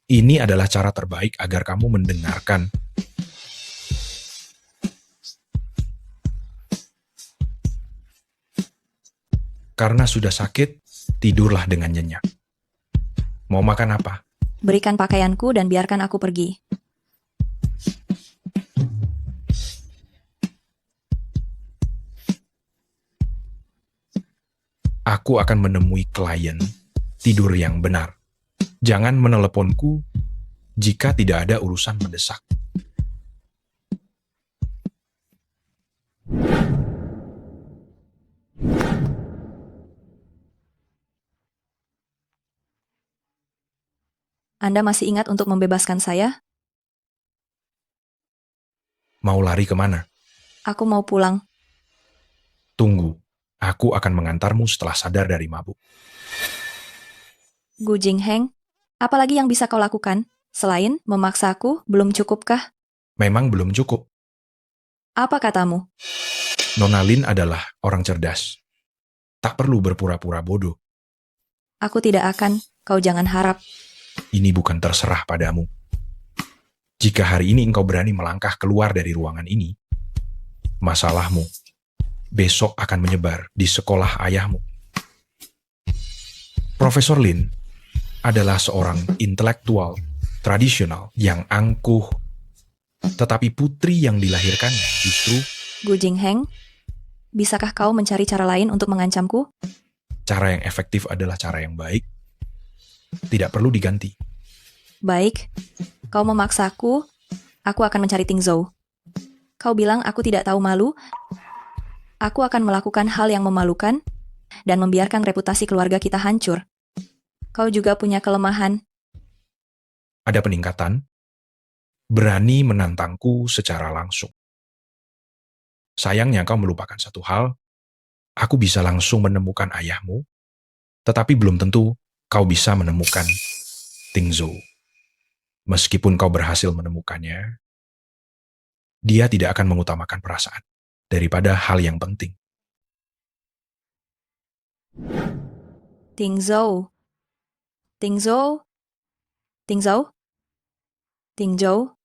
Ini adalah cara terbaik agar kamu mendengarkan. Karena sudah sakit, tidurlah dengan nyenyak. Mau makan apa? Berikan pakaianku dan biarkan aku pergi. Aku akan menemui klien tidur yang benar. Jangan meneleponku jika tidak ada urusan mendesak. Anda masih ingat untuk membebaskan saya? Mau lari kemana? Aku mau pulang. Tunggu, aku akan mengantarmu setelah sadar dari mabuk. Gu Jingheng, apa lagi yang bisa kau lakukan? Selain memaksaku, belum cukupkah? Memang belum cukup. Apa katamu? Nona Lin adalah orang cerdas. Tak perlu berpura-pura bodoh. Aku tidak akan, kau jangan harap. Ini bukan terserah padamu. Jika hari ini engkau berani melangkah keluar dari ruangan ini, masalahmu besok akan menyebar di sekolah ayahmu. Profesor Lin adalah seorang intelektual tradisional yang angkuh, tetapi putri yang dilahirkannya justru... Gu Jingheng, bisakah kau mencari cara lain untuk mengancamku? Cara yang efektif adalah cara yang baik. Tidak perlu diganti. Baik, kau memaksaku, aku akan mencari Ting Zhou. Kau bilang aku tidak tahu malu, aku akan melakukan hal yang memalukan dan membiarkan reputasi keluarga kita hancur. Kau juga punya kelemahan. Ada peningkatan, berani menantangku secara langsung. Sayangnya kau melupakan satu hal, aku bisa langsung menemukan ayahmu, tetapi belum tentu kau bisa menemukan Ting Zhou. Meskipun kau berhasil menemukannya, dia tidak akan mengutamakan perasaan daripada hal yang penting. Ting Zhou. Ting Zhou. Ting Zhou. Ting Zhou.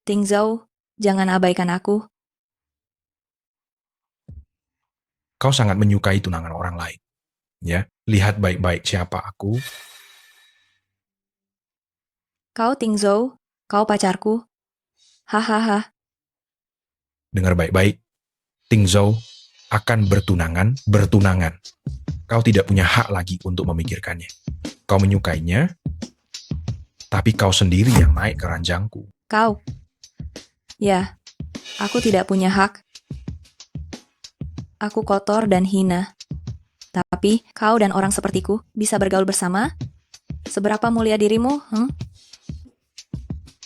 Ting Zhou, jangan abaikan aku. Kau sangat menyukai tunangan orang lain. Ya, lihat baik-baik siapa aku. Kau Ting Zhou, kau pacarku. Hahaha. Dengar baik-baik. Ting Zhou akan bertunangan. Kau tidak punya hak lagi untuk memikirkannya. Kau menyukainya, tapi kau sendiri yang naik ke ranjangku. Kau. Ya, aku tidak punya hak. Aku kotor dan hina. Tapi kau dan orang sepertiku bisa bergaul bersama? Seberapa mulia dirimu?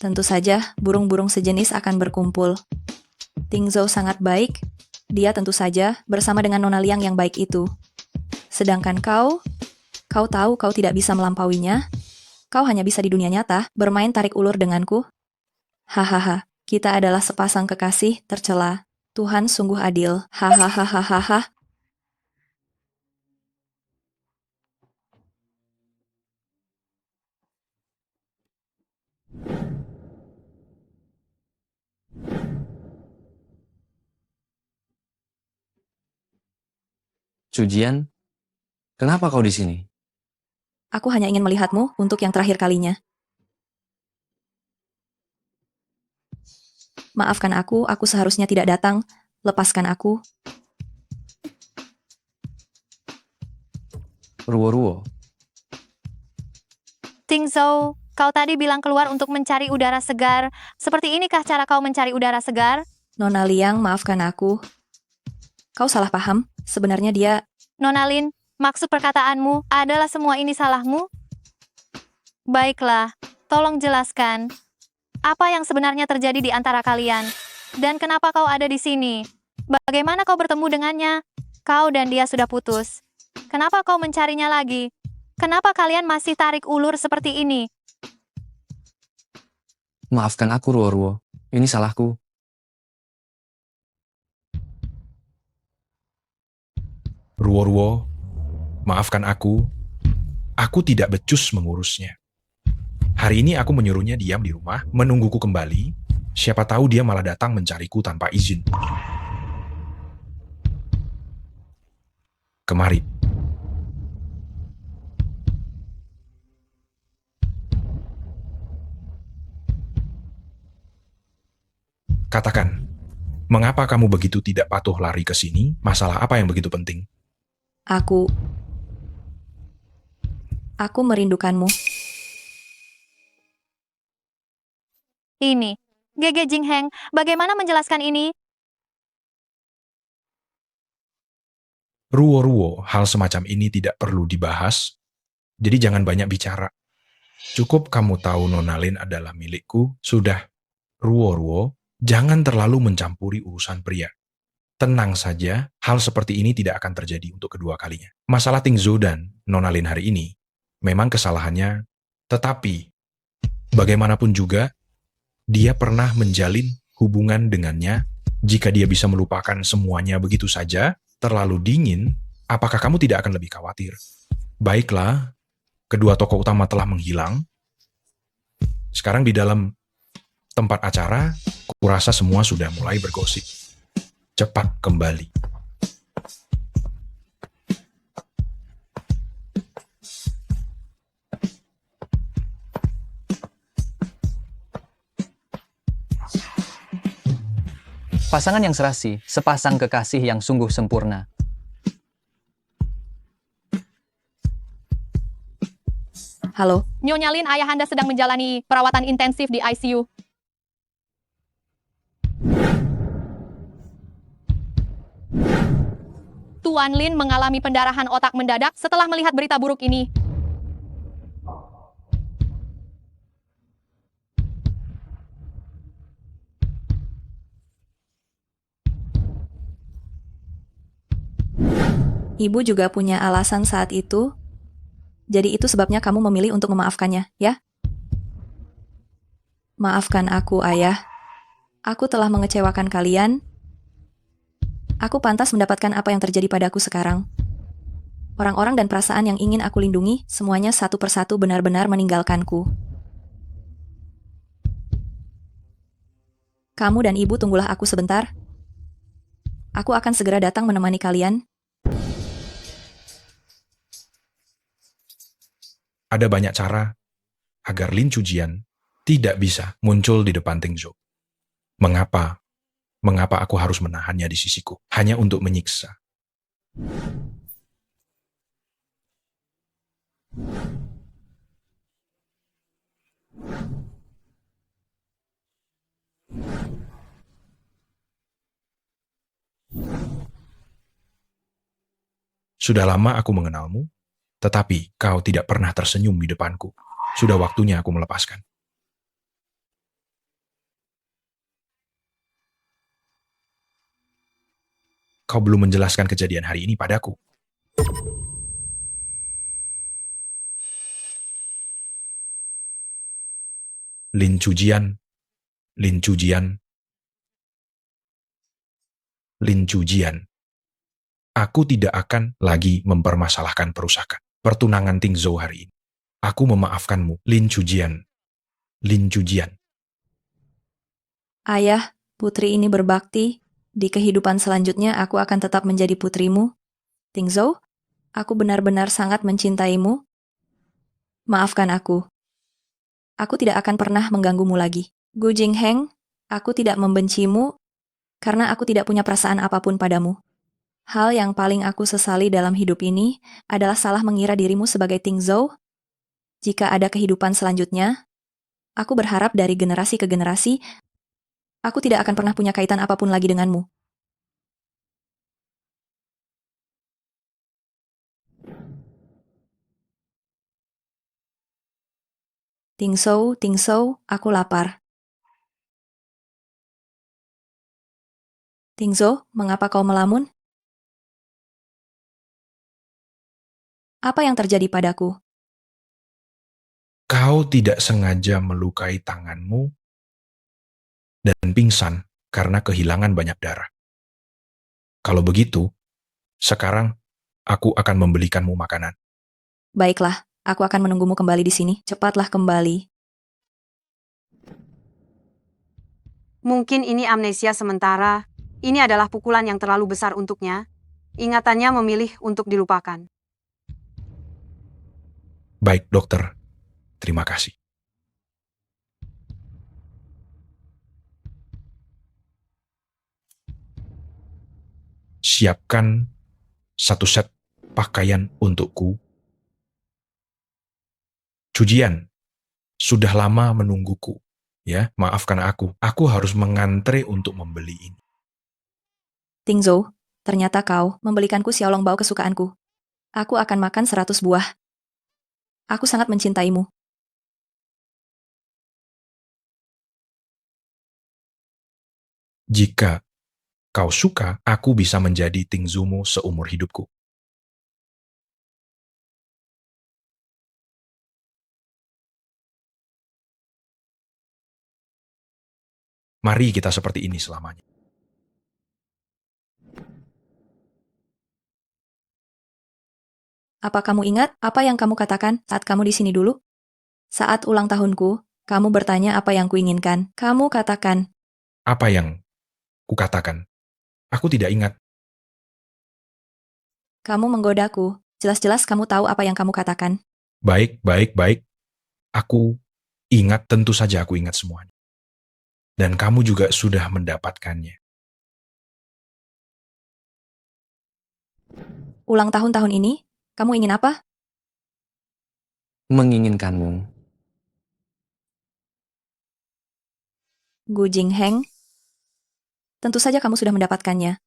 Tentu saja, burung-burung sejenis akan berkumpul. Tingzhou sangat baik. Dia tentu saja bersama dengan Nona Liang yang baik itu. Sedangkan kau tahu kau tidak bisa melampauinya. Kau hanya bisa di dunia nyata bermain tarik ulur denganku. Hahaha, kita adalah sepasang kekasih tercela. Tuhan sungguh adil. Hahaha. Cujian, kenapa kau di sini? Aku hanya ingin melihatmu untuk yang terakhir kalinya. Maafkan aku seharusnya tidak datang. Lepaskan aku. Ruo-ruo. Tingzhou, kau tadi bilang keluar untuk mencari udara segar. Seperti inikah cara kau mencari udara segar? Nona Liang, maafkan aku. Kau salah paham. Sebenarnya dia... Nona Lin, maksud perkataanmu adalah semua ini salahmu? Baiklah, tolong jelaskan. Apa yang sebenarnya terjadi di antara kalian? Dan kenapa kau ada di sini? Bagaimana kau bertemu dengannya? Kau dan dia sudah putus. Kenapa kau mencarinya lagi? Kenapa kalian masih tarik ulur seperti ini? Maafkan aku, Ruo-ruo. Ini salahku. Ruo-ruo, maafkan aku. Aku tidak becus mengurusnya. Hari ini aku menyuruhnya diam di rumah, menungguku kembali. Siapa tahu dia malah datang mencariku tanpa izin. Kemari. Katakan, mengapa kamu begitu tidak patuh lari ke sini? Masalah apa yang begitu penting? Aku merindukanmu. Ini. Gege Jingheng, bagaimana menjelaskan ini? Ruo-ruo, hal semacam ini tidak perlu dibahas, jadi jangan banyak bicara. Cukup kamu tahu Nona Lin adalah milikku, sudah. Ruo-ruo, jangan terlalu mencampuri urusan pria. Tenang saja, hal seperti ini tidak akan terjadi untuk kedua kalinya. Masalah Tingzhou dan Nona Lin hari ini, memang kesalahannya, tetapi bagaimanapun juga, dia pernah menjalin hubungan dengannya. Jika dia bisa melupakan semuanya begitu saja, terlalu dingin, apakah kamu tidak akan lebih khawatir? Baiklah, kedua tokoh utama telah menghilang. Sekarang di dalam tempat acara, kurasa semua sudah mulai bergosip. Cepat kembali. Pasangan yang serasi, sepasang kekasih yang sungguh sempurna. Halo. Nyonya Lin, ayahanda sedang menjalani perawatan intensif di ICU. Tuan Lin mengalami pendarahan otak mendadak setelah melihat berita buruk ini. Ibu juga punya alasan saat itu. Jadi itu sebabnya kamu memilih untuk memaafkannya, ya? Maafkan aku, Ayah. Aku telah mengecewakan kalian. Aku pantas mendapatkan apa yang terjadi padaku sekarang. Orang-orang dan perasaan yang ingin aku lindungi, semuanya satu persatu benar-benar meninggalkanku. Kamu dan ibu tunggulah aku sebentar. Aku akan segera datang menemani kalian. Ada banyak cara agar Lin Cujian tidak bisa muncul di depan Tingzhou. Mengapa? Mengapa aku harus menahannya di sisiku? Hanya untuk menyiksa. Sudah lama aku mengenalmu, tetapi kau tidak pernah tersenyum di depanku. Sudah waktunya aku melepaskan. Kau belum menjelaskan kejadian hari ini padaku. Lin Chujian, Lin Chujian, Lin Chujian. Aku tidak akan lagi mempermasalahkan perusahaan pertunangan Ting Zhou hari ini. Aku memaafkanmu, Lin Chujian. Lin Chujian. Ayah, putri ini berbakti. Di kehidupan selanjutnya aku akan tetap menjadi putrimu. Ting Zhou, aku benar-benar sangat mencintaimu. Maafkan aku. Aku tidak akan pernah mengganggumu lagi. Gu Jingheng, aku tidak membencimu karena aku tidak punya perasaan apapun padamu. Hal yang paling aku sesali dalam hidup ini adalah salah mengira dirimu sebagai Ting Zhou. Jika ada kehidupan selanjutnya, aku berharap dari generasi ke generasi, aku tidak akan pernah punya kaitan apapun lagi denganmu. Ting Zhou, aku lapar. Ting Zhou, mengapa kau melamun? Apa yang terjadi padaku? Kau tidak sengaja melukai tanganmu dan pingsan karena kehilangan banyak darah. Kalau begitu, sekarang aku akan membelikanmu makanan. Baiklah, aku akan menunggumu kembali di sini. Cepatlah kembali. Mungkin ini amnesia sementara. Ini adalah pukulan yang terlalu besar untuknya. Ingatannya memilih untuk dilupakan. Baik, dokter. Terima kasih. Siapkan satu set pakaian untukku. Cujian, sudah lama menungguku. Ya, maafkan aku. Aku harus mengantre untuk membeli ini. Ting Zhou, ternyata kau membelikanku xiaolong bao kesukaanku. Aku akan makan 100 buah. Aku sangat mencintaimu. Jika kau suka, aku bisa menjadi tingzumu seumur hidupku. Mari kita seperti ini selamanya. Apa kamu ingat apa yang kamu katakan saat kamu di sini dulu? Saat ulang tahunku, kamu bertanya apa yang kuinginkan. Kamu katakan, Apa yang kukatakan? Aku tidak ingat. kamu menggodaku. Jelas-jelas kamu tahu apa yang kamu katakan. Baik. Aku ingat, tentu saja aku ingat semuanya. Dan kamu juga sudah mendapatkannya. Ulang tahun ini, kamu ingin apa? Menginginkanmu. Gu Jingheng. Tentu saja kamu sudah mendapatkannya.